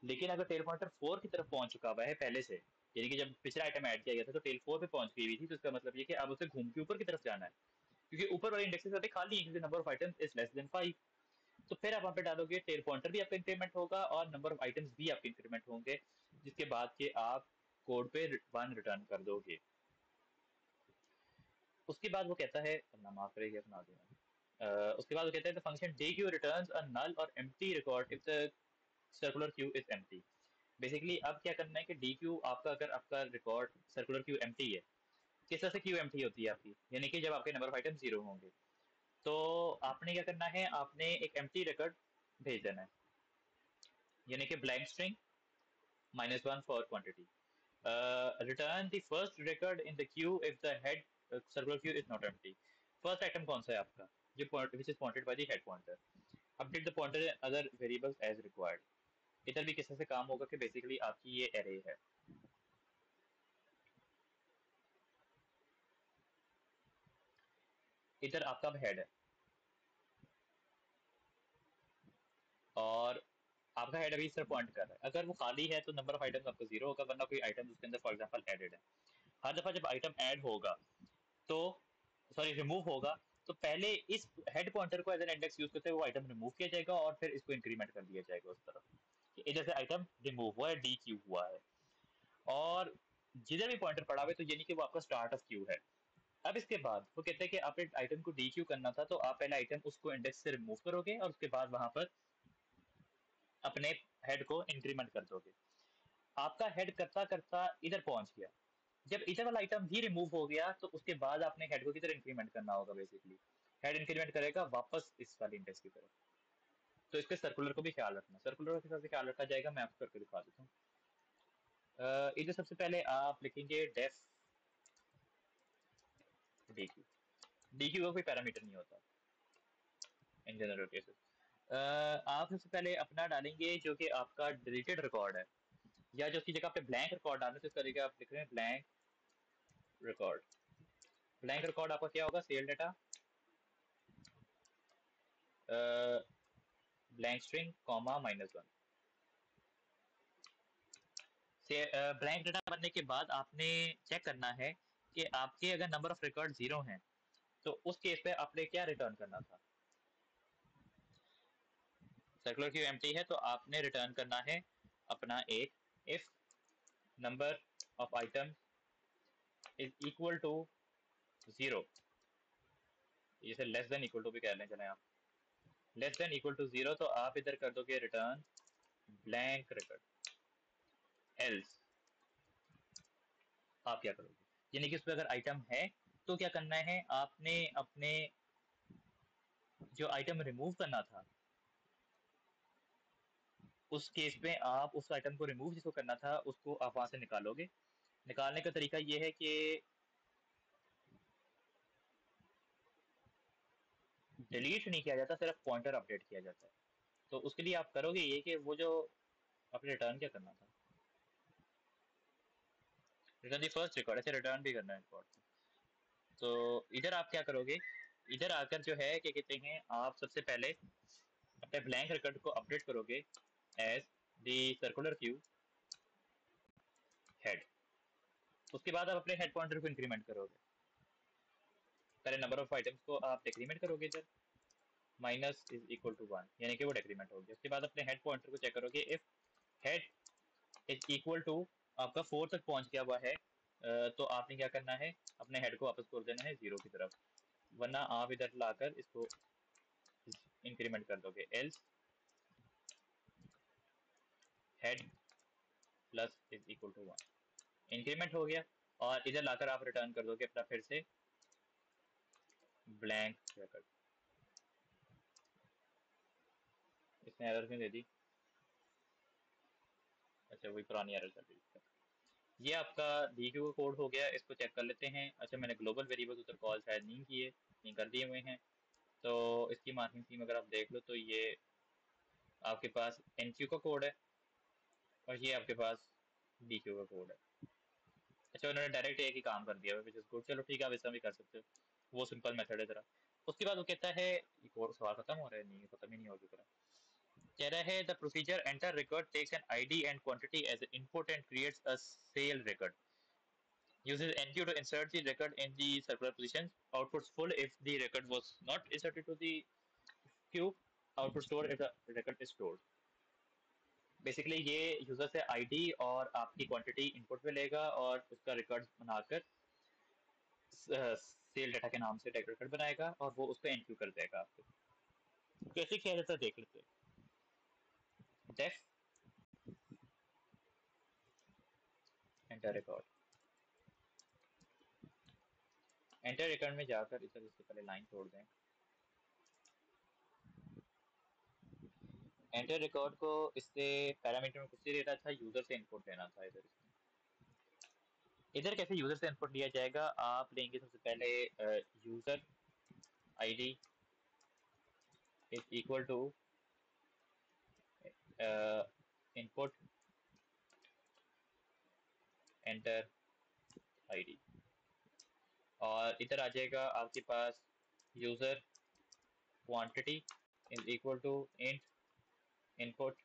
लेकिन अगर टेल पॉइंटर 4 की तरफ पहुंच चुका हुआ है पहले से, यानी कि जब पिछला आइटम ऐड किया गया था तो टेल 4 पे पहुंच गई हुई थी, तो इसका मतलब ये कि अब उसे घूम के ऊपर की तरफ जाना है, क्योंकि ऊपर वाले इंडेक्सेस अभी खाली है, क्योंकि number of items is less then 5। तो फिर आप वहां पे डालोगे टेल पॉइंटर भी आपका इंक्रीमेंट होगा और नंबर ऑफ आइटम्स भी आपके इंक्रीमेंट होंगे, जिसके बाद के आप कोड पे 1 रिटर्न कर दोगे। उसके बाद वो कहता है, अल्लाह माफ करेगा अपना देना, उसके बाद वो कहता है the function dequeue returns a null और empty record if the circular queue is empty. Basically अब क्या करना है कि डी क्यू आपका, अगर आपका रिकॉर्ड सर्कुलर क्यू एम्प्टी है, किस तरह से क्यू एम्प्टी होती है आपकी, यानी कि जब आपके नंबर ऑफ आइटम 0 होंगे तो आपने क्या करना है, आपने एक एम्प्टी रिकॉर्ड भेज देना है, यानी कि blank string -1 for quantity, return the first record in the queue if the head circular queue is not empty. First item कौन सा है आपका, जो which is pointed by the head pointer. Update the pointer other variables as required. इधर भी किस तरह से काम होगा कि बेसिकली आपकी ये एरे है, इधर आपका हेड है और आपका हेड अभी इस तरह पॉइंट कर रहा है। अगर वो खाली है तो नंबर ऑफ आइटम्स आपका 0 होगा, वरना कोई आइटम उसके अंदर फॉर एग्जांपल एडेड है। हर दफा जब आइटम ऐड होगा तो सॉरी रिमूव होगा, तो पहले इस हेड पॉइंटर को एज एन इंडेक्स यूज करते हुए वो आइटम रिमूव किया जाएगा और फिर इसको इंक्रीमेंट कर दिया जाएगा उस तरफ कि इधर से आइटम रिमूव हुआ है, डी क्यू हुआ है। और जिधर भी पॉइंटर पड़ा हुआ है तो यानी कि वो आपका स्टार्ट ऑफ क्यू है। अब इसके बाद वो कहते हैं कि आप एक आइटम को डी क्यू करना था, तो आप पहले आइटम उसको इंडेक्स से रिमूव करोगे और उसके बाद वहां पर अपने हेड को इंक्रीमेंट कर दोगे। आपका हेड करता करता इधर पहुंच गया, जब इधर वाला आइटम भी रिमूव हो गया तो उसके बाद आपने हेड को किधर इंक्रीमेंट करना होगा, बेसिकली हेड इंक्रीमेंट करेगा वापस इस वाली इंडेक्स की तरफ। तो इसके सर्कुलर को भी ख्याल रखना, सर्कुलर के साथ ख्याल रखा जाएगा, मैं आपको करके दिखा देता हूँ। इधर सबसे पहले आप लिखेंगे def dequeue. Dequeue का कोई पैरामीटर नहीं होता इन जनरल केसेस। आप सबसे पहले अपना डालेंगे जो कि आपका डिलीटेड रिकॉर्ड है, या जो उसकी जगह पे ब्लैंक रिकॉर्ड डालने से करेंगे, आप लिख रहे हैं ब्लैंक रिकॉर्ड। ब्लैंक रिकॉर्ड आपका क्या होगा, sale data blank string comma -1 से। ब्लैंक डाटा बनने के बाद आपने चेक करना है कि आपके अगर नंबर ऑफ रिकॉर्ड 0 हैं तो उस केस पे आपने क्या रिटर्न करना था। सर्कुलर क्यू एम्प्टी है तो आपने रिटर्न करना है अपना एक if number of item is equal to 0, जैसे लेस देन इक्वल टू भी कह लें चले आप, लेस देन इक्वल टू 0 तो आप इधर कर दोगे रिटर्न ब्लैंक रिकॉर्ड। एल्स आप क्या करोगे, यानी कि उसमें अगर आइटम है तो क्या करना है, आपने अपने जो आइटम रिमूव करना था उस केस में आप उस आइटम को रिमूव जिसको करना था उसको आप वहां से निकालोगे। निकालने का तरीका ये है कि डिलीट नहीं किया जाता, सिर्फ पॉइंटर अपडेट किया जाता है। तो उसके लिए आप करोगे ये कि वो जो अपने रिटर्न क्या करना था, रिटर्न दी फर्स्ट रिकॉर्ड, ऐसे रिटर्न भी करना है रिकॉर्ड। तो इधर आप क्या करोगे, इधर आकर जो है क्या कहते हैं, आप सबसे पहले अपने ब्लैंक रिकॉर्ड को अपडेट करोगे as the circular queue head. उसके बाद आप अपने हेड पॉइंटर को इंक्रीमेंट करोगे, पहले नंबर ऑफ आइटम्स को आप डिक्रीमेंट करोगे इधर -=1, यानी कि वो डिक्रीमेंट हो गया। उसके बाद अपने हेड पॉइंटर को चेक करोगे, if head is equal to आपका 4 तक पहुंच गया हुआ है, तो आपने क्या करना है, अपने हेड को वापस कर देना है 0 की तरफ, वरना आप इधर लाकर इसको इंक्रीमेंट कर दोगे। Else head plus is equal to 1, increment हो गया। और इधर लाकर आप रिटर्न कर दोगे अपना फिर से ब्लैंक रिकॉर्ड। इसने एरर क्यों दे दी, अच्छा वही पुरानी एरर चल रही है। ये आपका डी क्यू का कोड हो गया, इसको चेक कर लेते हैं। अच्छा मैंने ग्लोबल वेरिएबल उधर कॉल शायद नहीं किए, नहीं कर दिए हुए हैं, तो इसकी मार्किंग स्कीम अगर आप देख लो तो ये आपके पास एन क्यू का कोड है और ये आपके पास डी क्यू का कोड है। अच्छा उन्होंने डायरेक्ट एक ही काम कर दिया विच इज गुड, चलो ठीक है आप ऐसा भी कर सकते हो, वो सिंपल मेथड है जरा। उसके बाद वो कहता है, एक और सवाल खत्म हो रहा है, नहीं खत्म ही नहीं हो रहा, कह रहा है the procedure enter record takes an ID and quantity as input and creates a sale record, uses NQ to insert the record in the circular position, outputs full if the record was not inserted to the queue, output store if the record is stored। Basically ये user से ID और आपकी quantity input में लेगा और उसका record बनाकर cell data के नाम से रिकॉर्ड बनाएगा और वो उसको एनक्यू कर देगा आपको। कैसे किया जाता है देख लेते हैं। Def enter record, enter record में जाकर इधर इससे पहले लाइन छोड़ दें। एंटर रिकॉर्ड को इससे पैरामीटर में कुछ नहीं देना था, यूजर से इनपुट लेना था। इधर इधर कैसे यूजर से इनपुट लिया जाएगा, आप लेंगे सबसे पहले user ID is equal to input enter ID, और इधर आ जाएगा आपके पास user quantity is equal to int input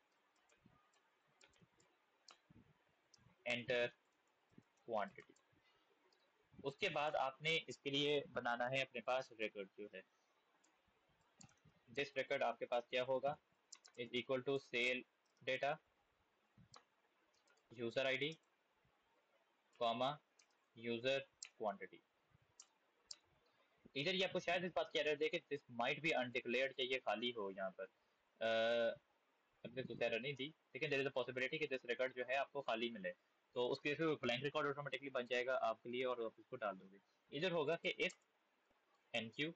enter quantity. उसके बाद आपने इसके लिए बनाना है अपने पास रिकॉर्ड जो है, दिस रिकॉर्ड आपके पास क्या होगा, is equal to cell data user ID comma user quantity. इधर ये आपको शायद इस बात की एरर दे कि दिस माइट बी अनडिक्लेयर्ड, चाहिए खाली हो यहाँ पर। हमने कुछ एरर नहीं दी, लेकिन देयर इज अ पॉसिबिलिटी कि दिस रिकॉर्ड जो है आपको खाली मिले, तो उस केस में ब्लैंक रिकॉर्ड ऑटोमेटिकली बन जाएगा आपके लिए और आप उसको डाल दोगे। इधर होगा कि if enqueue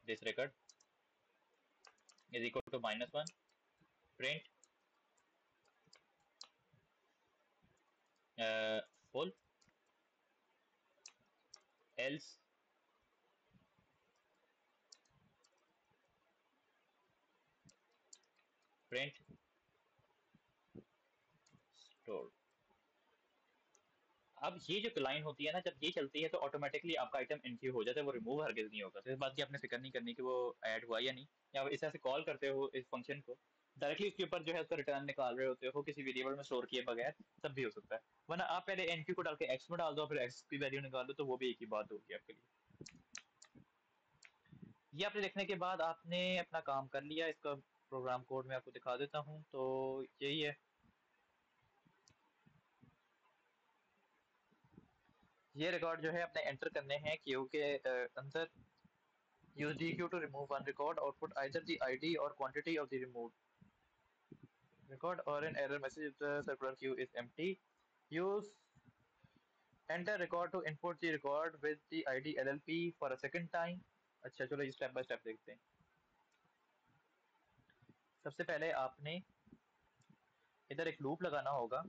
this record is equal to -1 print full else print store. अब ये जो लाइन होती है ना, जब ये चलती है तो ऑटोमेटिकली आपका आइटम एनक्यू हो जाता है, वो रिमूव हरगिज नहीं होगा। तो इस बात की आपने फिक्र नहीं करनी कि वो ऐड हुआ या नहीं, या इस तरह से कॉल करते हो इस फंक्शन को डायरेक्टली उसके ऊपर जो है उसका रिटर्न निकाल रहे होते हो किसी वेरिएबल में स्टोर किए बगैर, तब भी हो सकता है। वरना आप पहले एनक्यू को डाल के एक्स में डाल दो, फिर एक्स की वैल्यू निकाल दो, तो वो भी एक ही बात होगी आपके लिए। ये आपने लिखने के बाद आपने अपना काम कर लिया। इसका प्रोग्राम कोड मैं आपको दिखा देता हूँ। तो यही है, ये रिकॉर्ड जो है अपने एंटर करने हैं क्यू के अंदर। use dequeue to remove one record, output either the id or quantity of the removed record, or an error message if the circular queue is empty. Use enter record to input the record with the id llp for a second time। अच्छा चलो ये step by step देखते हैं। सबसे पहले आपने इधर एक लूप लगाना होगा,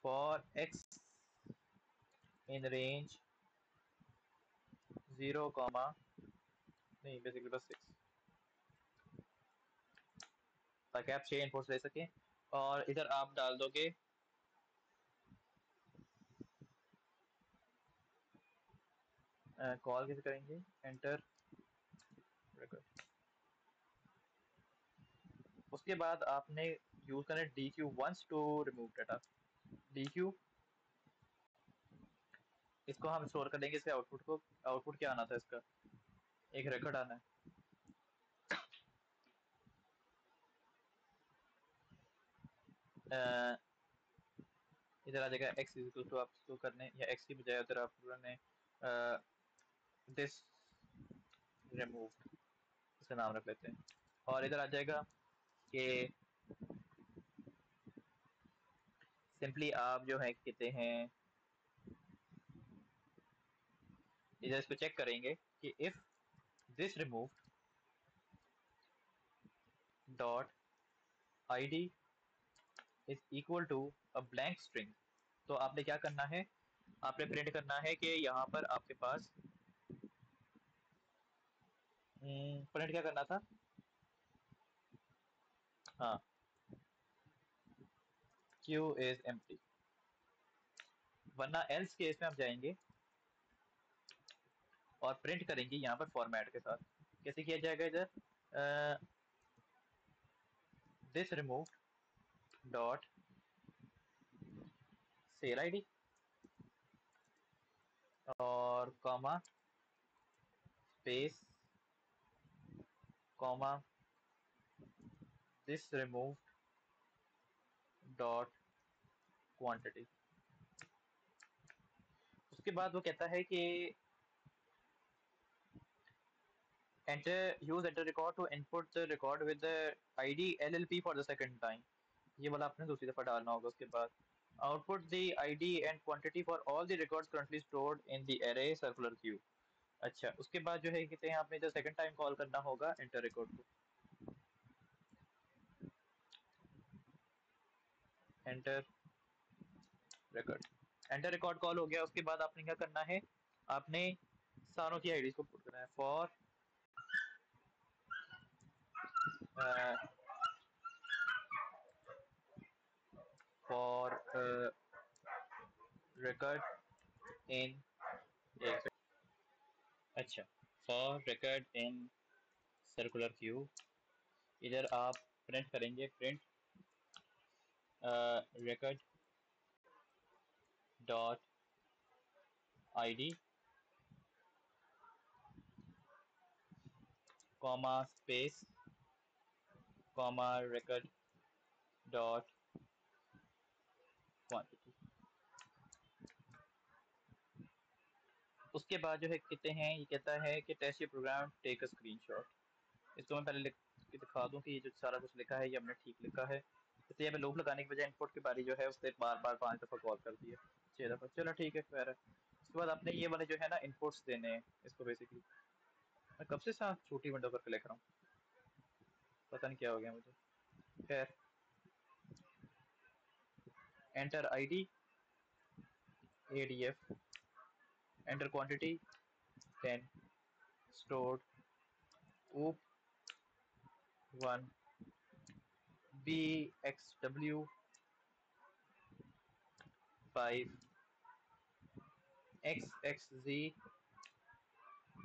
for x in range 0, नहीं बेसिकली बस 6, ताकि आप 6 इनपुट्स ले सकें। और इधर आप डाल दोगे कॉल कैसे करेंगे, एंटर रिकॉर्ड। उसके बाद आपने यूज करना है dequeue once to remove data. Dequeue इसको हम स्टोर कर देंगे, इसके आउटपुट को। आउटपुट क्या आना था इसका, एक रिकॉर्ड आना है। इधर आ जाएगा एक्स इक्वल टू, आप इसको करने या एक्स की बजाय उधर आप ने दिस रिमूव, इसका नाम रख लेते हैं। और इधर आ जाएगा कि सिंपली आप जो है कहते हैं, इधर इसको चेक करेंगे कि if this remove dot id is equal to a blank string. तो आपने क्या करना है, आपने प्रिंट करना है कि यहाँ पर आपके पास प्रिंट क्या करना था, हाँ क्यू इज एम्प्टी। वरना एल्स केस में आप जाएंगे और प्रिंट करेंगे यहाँ पर फॉर्मेट के साथ। कैसे किया जाएगा, इधर this remove dot cell ID और comma space comma this remove dot quantity. उसके बाद वो कहता है कि enter use enter record to input the record with the id llp for the second time। ये वाला आपने दूसरी दफा डालना होगा उसके बाद। Output the ID and quantity for all the records currently stored in the array circular queue. अच्छा, उसके बाद जो है कहते हैं आपने जो सेकंड टाइम कॉल करना होगा एंटर रिकॉर्ड को। Enter record, enter record call हो गया। उसके बाद आपने क्या करना है, आपने सारों की आईडी को पुट करना है। फॉर रिकॉर्ड इन, अच्छा, for record in circular queue, इधर आप प्रिंट करेंगे, print record dot ID comma space comma record dot quantity. उसके बाद जो है कहते हैं, ये कहता है कि test your program, take a screenshot. इसको मैं पहले लिख के दिखा दूं कि ये जो सारा कुछ लिखा है ये हमने ठीक लिखा है। जैसे ये लूप लगाने के बजाय इनपुट की बारी जो है उससे बार बार 5 दफ़ा कॉल कर दिया, 6 दफ़ा, चलो ठीक है फिर। उसके बाद आपने ये वाले जो है ना इनपुट्स देने हैं इसको। बेसिकली मैं कब से साथ छोटी विंडो करके लिख रहा हूँ, पता नहीं क्या हो गया मुझे। खैर, enter ID ADF, enter quantity 10, stored oop 1, BXW 5, XXZ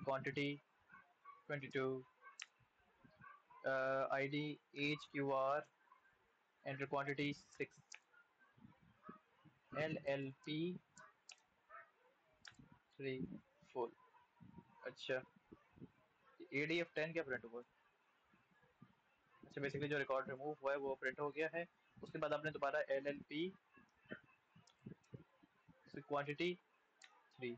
quantity 22, ID HQR, enter quantity 6, LLP 3 full। अच्छा, ADF 10 क्या प्रिंट हुआ? अच्छा, बेसिकली जो रिकॉर्ड रिमूव हुआ है वो प्रिंट हो गया है। उसके बाद आपने दोबारा LLP क्वांटिटी 3,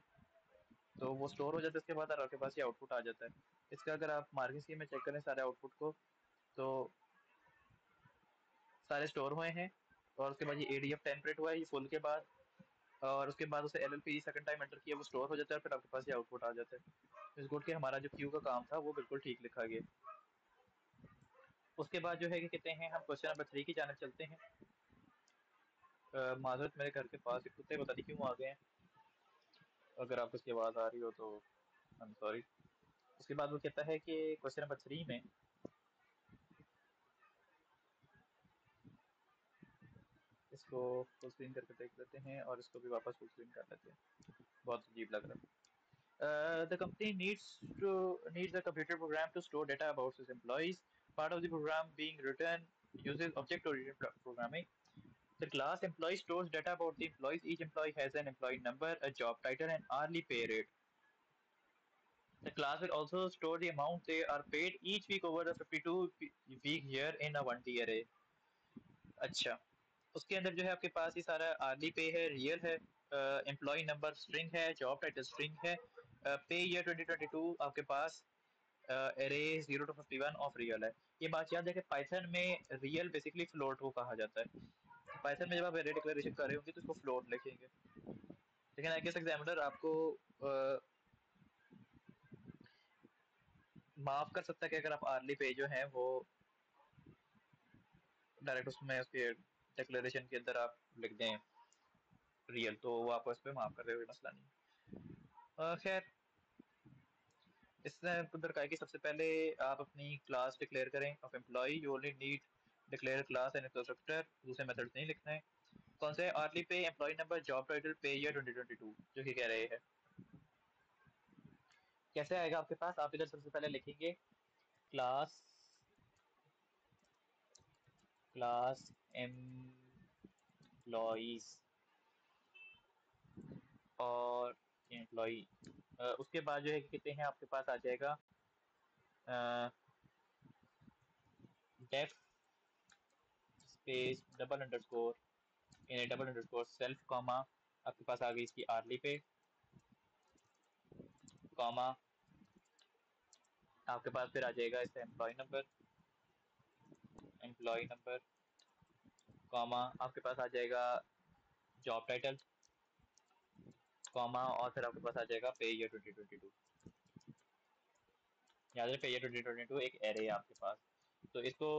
तो वो स्टोर हो जाता है। इसके बाद आपके पास ये आउटपुट आ जाता है। इसका अगर आप मार्किंग स्कीम में चेक करें सारे आउटपुट को, तो सारे स्टोर हुए हैं। और उसके बाद ये ADF 10 प्रिंट हुआ है ये फुल के बाद, और उसके बाद उसे LLP सेकंड टाइम एंटर किया, वो स्टोर हो जाता है, फिर आपके पास ये आउटपुट आ जाता है। इस गुड के हमारा जो क्यू का काम था वो बिल्कुल ठीक लिखा गया। उसके बाद जो है कि कहते हैं हम क्वेश्चन नंबर 3 की जानब चलते हैं। माजरत, मेरे घर के पास एक कुत्ते पता नहीं क्यों आ गए हैं, अगर आपको उसकी आवाज़ आ रही हो तो आई एम सॉरी। उसके बाद वो कहता है कि क्वेश्चन नंबर 3 में, इसको फुल स्क्रीन करके देख लेते हैं और इसको भी वापस फुल स्क्रीन कर लेते हैं, बहुत अजीब लग रहा है। The company needs a computer program to store data about its employees. Part of the program being written uses object-oriented programming. The class employee stores data about the employees. Each employee has an employee number, a job title, and hourly pay rate. The class will also store the amount they are paid each week over the 52-week year in a 1D array. अच्छा, उसके अंदर जो है आपके पास ये सारा early पे है, रियल है, एम्प्लॉय नंबर स्ट्रिंग है, जॉब टाइटल स्ट्रिंग है, पे ईयर 2022 आपके पास एरे 0 to 51 ऑफ रियल है। ये बात याद है कि पाइथन में रियल बेसिकली फ्लोट को कहा जाता है। पाइथन में जब आप एरे डिक्लेरेशन कर रहे होंगे तो इसको फ्लोट लिखेंगे, लेकिन आई गेस एग्जामिनर आपको माफ कर सकता है कि अगर आप आर्ली पे जो है वो डायरेक्ट उसमें उसके डिक्लेरेशन के अंदर आप लिख दें रियल, तो वो आपको इस पर माफ कर दे, कोई मसला नहीं। खैर, इसने उधर कहा कि सबसे पहले आप अपनी क्लास डिक्लेयर करें of employee. You only need declare class and constructor, दूसरे मेथड नहीं लिखना है। कौन से? Hourly pay, employee number, job title, pay year 2022 जो कि कह रहे हैं। कैसे आएगा आपके पास? आप इधर सबसे पहले लिखेंगे क्लास, क्लास एम्प्लॉइज और एम्प्लॉय। उसके बाद जो है कहते हैं आपके पास आ जाएगा def space double underscore in double underscore self comma, आपके पास आ गई इसकी आर्ली पे, कॉमा आपके पास फिर आ जाएगा इसका एम्प्लॉय नंबर, कॉमा आपके पास आ जाएगा जॉब टाइटल कॉमा और फिर आपके पास आ जाएगा पे ईयर 2022। याद रहे पे ईयर 2022 एक एरे है आपके पास। तो इसको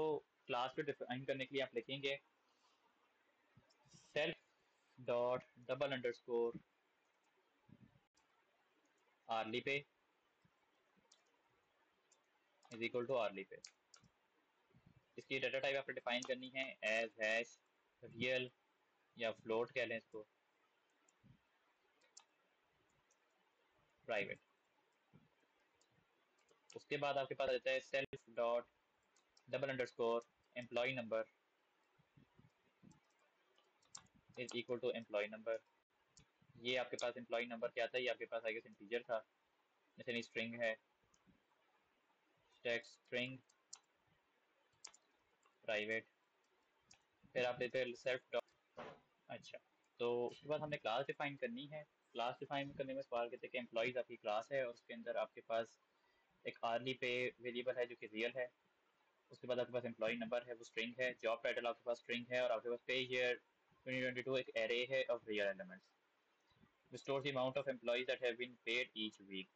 क्लास को डिफाइन करने के लिए आप लिखेंगे self dot double underscore hourly pay is equal to hourly pay. इसकी डाटा टाइप आपने डिफाइन करनी है एज हैश रियल या फ्लोट कह लें इसको, प्राइवेट। उसके बाद आपके पास आता है self dot double underscore employee number is equal to employee number. ये आपके पास एम्प्लॉय नंबर क्या था, ये आपके पास आगे इंटीजर था, जैसे नहीं स्ट्रिंग है, टेक्स्ट स्ट्रिंग प्राइवेट। फिर आप देते हैं सेल्फ डॉट। अच्छा, तो उसके बाद हमने क्लास डिफाइन करनी है। क्लास डिफाइन करने में सवाल कहते हैं कि एम्प्लॉयज आपकी क्लास है और उसके अंदर आपके पास एक आर्ली पे वेरिएबल है जो कि रियल है। उसके बाद आपके पास एम्प्लॉय नंबर है वो स्ट्रिंग है, जॉब टाइटल आपके पास स्ट्रिंग है और आपके पास पे ईयर 2022 एक एरे है of real elements. Store the amount of employees that have been paid each week,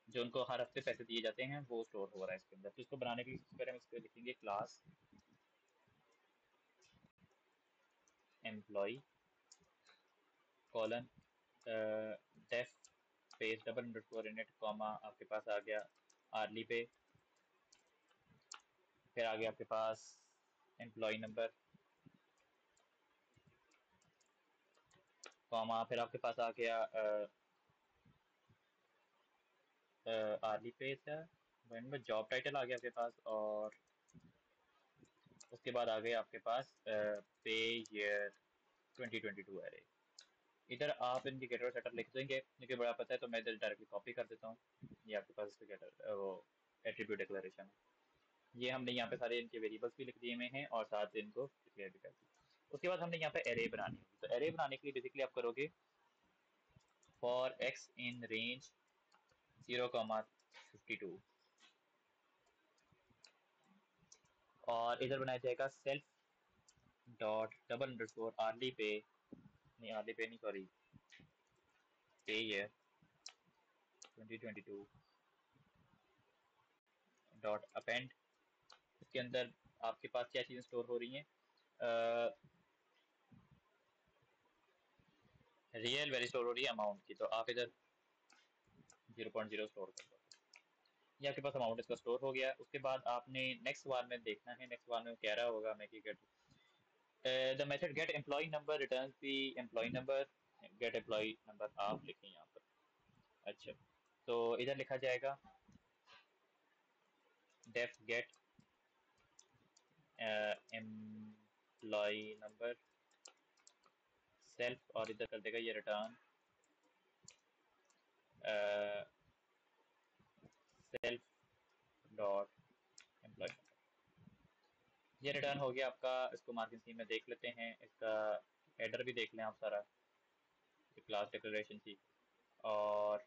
जो उनको हर हफ्ते पैसे दिए जाते हैं वो स्टोर हो रहा है इसके अंदर। तो इसको बनाने के लिए सबसे पहले हम इसको लिखेंगे class employ colon def space double underscore init comma आपके पास आ गया आर्ली पे, फिर आ गया आपके पास एम्प्लॉय नंबर कॉमा फिर आपके पास आ गया आर्ली पे था में जॉब टाइटल आ गया आपके पास, और उसके बाद आ गए आपके पास पे ईयर 2022 एरे। इधर आप इनके गेटर सेटअप लिख देंगे, मुझे बड़ा पता है तो मैं इधर डायरेक्टली कॉपी कर देता हूँ। ये आपके पास इसके गेटर वो एट्रीब्यूट डिक्लेरेशन है। ये हमने यहाँ पे सारे इनके वेरिएबल्स भी लिख दिए हुए हैं और साथ इनको डिक्लेयर भी कर दिया। उसके बाद हमने यहाँ पे एरे बनानी होगी। तो एरे बनाने के लिए बेसिकली आप करोगे फॉर एक्स इन रेंज 0,52 और इधर बनाया जाएगा self dot double underscore hourly pay, नहीं आर्ली पे नहीं सॉरी पे ईयर 2022 डॉट अपेंड। इसके अंदर आपके पास क्या चीज़ें स्टोर हो रही हैं, रियल वैल्यू स्टोर हो रही है अमाउंट की, तो आप इधर 0.0 स्टोर कर दो। ये आपके पास अमाउंट इसका स्टोर हो गया। उसके बाद आपने नेक्स्ट वार में देखना है, नेक्स्ट वार में कह रहा होगा मैं कि get the method get employee number return the employee number, get employee number आप लिखें यहाँ पर। अच्छा, तो इधर लिखा जाएगा def get employee number self और इधर कर देगा ये return self dot employee number. ये रिटर्न हो गया आपका। इसको मार्किंग स्कीम में देख लेते हैं, इसका हेडर भी देख लें आप सारा, क्लास डिक्लेरेशन थी। और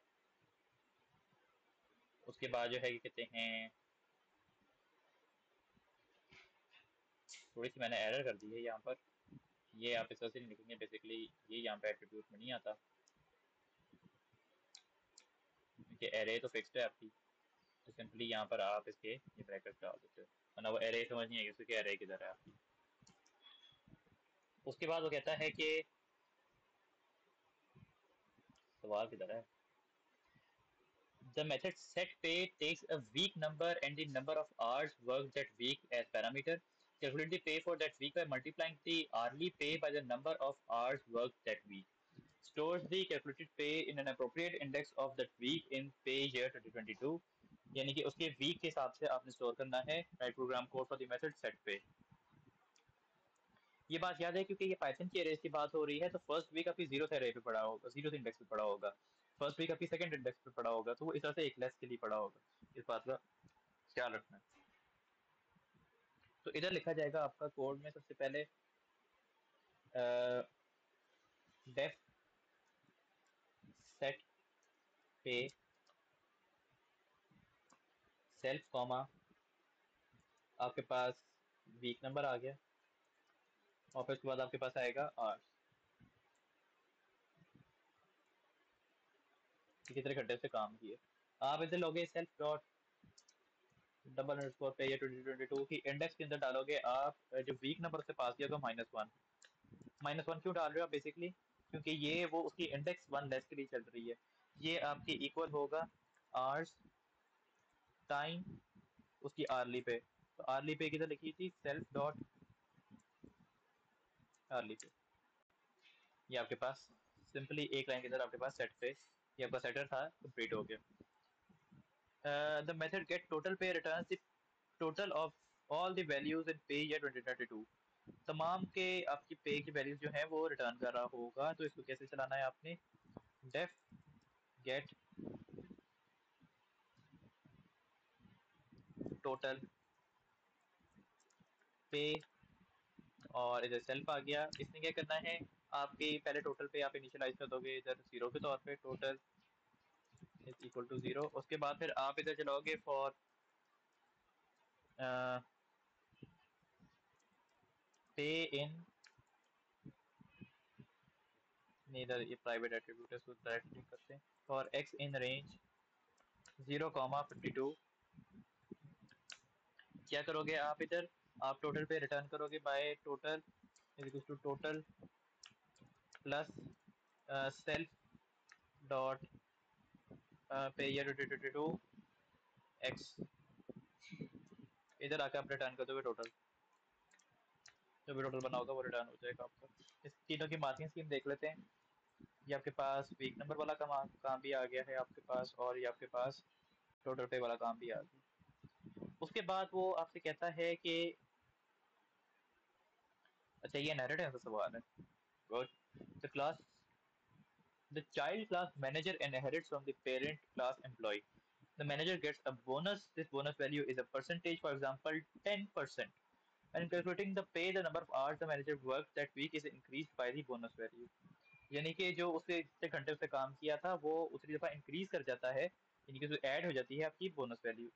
उसके बाद जो है कि कहते हैं थोड़ी सी मैंने एरर कर दी है यहाँ पर, ये आप इस तरह से नहीं लिखेंगे बेसिकली, ये यहाँ पे एट्रीब्यूट में नहीं आता क्योंकि एरे तो फिक्स्ड है आपकी। तो सिंपली यहाँ पर आप इसके ये ब्रैकेट डाल देते हो, वरना वो एरे समझ नहीं आएगी उसके एरे किधर है आपकी। उसके बाद वो कहता है कि सवाल किधर है, the method set pay takes a week number and the number of hours worked that week as parameter. Calculate the pay for that week by multiplying the hourly pay by the number of hours worked that week. Stores the calculated pay in an appropriate index of that week in pay year 2022. यानी कि उसके week के हिसाब से आपने store करना है। Write program code for the method set pay. ये बात याद है क्योंकि ये पाइथन की एरेज की बात हो रही है, तो फर्स्ट वीक आपकी जीरो एरे पे पड़ा होगा, जीरो इंडेक्स पे पड़ा होगा, फर्स्ट वीक आपकी सेकंड इंडेक्स पे पड़ा होगा, तो वो इस तरह से एक लेस के लिए पड़ा होगा। इस बात का ख्याल रखना है। तो इधर लिखा जाएगा आपका कोड में सबसे पहले डेफ सेट पे सेल्फ कॉमा आपके पास वीक नंबर आ गया और फिर उसके बाद आपके पास आएगा आर्स। किसी तरह घंटे से काम किए। आप इधर लोगे सेल्फ डॉट डबल अंडरस्कोर पे ये 2022 की इंडेक्स के अंदर डालोगे आप जो वीक नंबर से पास किया तो -1। -1 क्यों डाल रहे हो आप बेसिकली, क्योंकि ये वो उसकी इंडेक्स 1 लेस के लिए चल रही है। ये आपकी इक्वल होगा आवर्स टाइम उसकी आर्ली पे। तो आर्ली पे किधर लिखी थी, सेल्फ डॉट आर्ली पे। ये आपके पास सिंपली एक लाइन के अंदर आपके पास सेट पे ये आपका सेटर था कंप्लीट हो गया। द मेथड गेट टोटल पे returns the total of all the values in पे ईयर 2022। तमाम के आपकी पे की वैल्यूज जो है वो रिटर्न कर रहा होगा। तो इसको कैसे चलाना है आपने, डेफ गेट टोटल पे और इधर सेल्फ आ गया। इसने क्या करना है, आपके पहले टोटल पे आप इनिशियलाइज कर दोगे इधर 0 के तौर पे, टोटल इज इक्वल टू 0। उसके बाद फिर आप इधर चलाओगे फॉर पे इन, इधर ये प्राइवेट एट्रीब्यूट है, इसको डायरेक्टली करते हैं, फॉर एक्स इन रेंज 0,52। क्या करोगे आप इधर, आप टोटल पे रिटर्न करोगे by total is equal to total plus self dot pay year 2022 x. इधर आके आप रिटर्न कर दोगे टोटल, जो भी टोटल बना होगा वो रिटर्न हो जाएगा आपका। इस तीनों की मार्किंग स्कीम देख लेते हैं। ये आपके पास वीक नंबर वाला काम भी आ गया है आपके पास, और ये आपके पास टोटल पे वाला काम भी आ गया। उसके बाद वो आपसे कहता है कि अच्छा ये इनहेरिटेंस का सवाल है। Good. The class the child class manager inherits from the parent class employee. The manager gets a bonus. This bonus value is a percentage, for example 10%. And calculating the pay, the number of hours the manager worked that week is increased by the bonus value. यानी कि जो उसने जितने घंटे उससे काम किया था वो उतनी दफा इंक्रीज कर जाता है, यानी कि ऐड हो जाती है आपकी bonus value.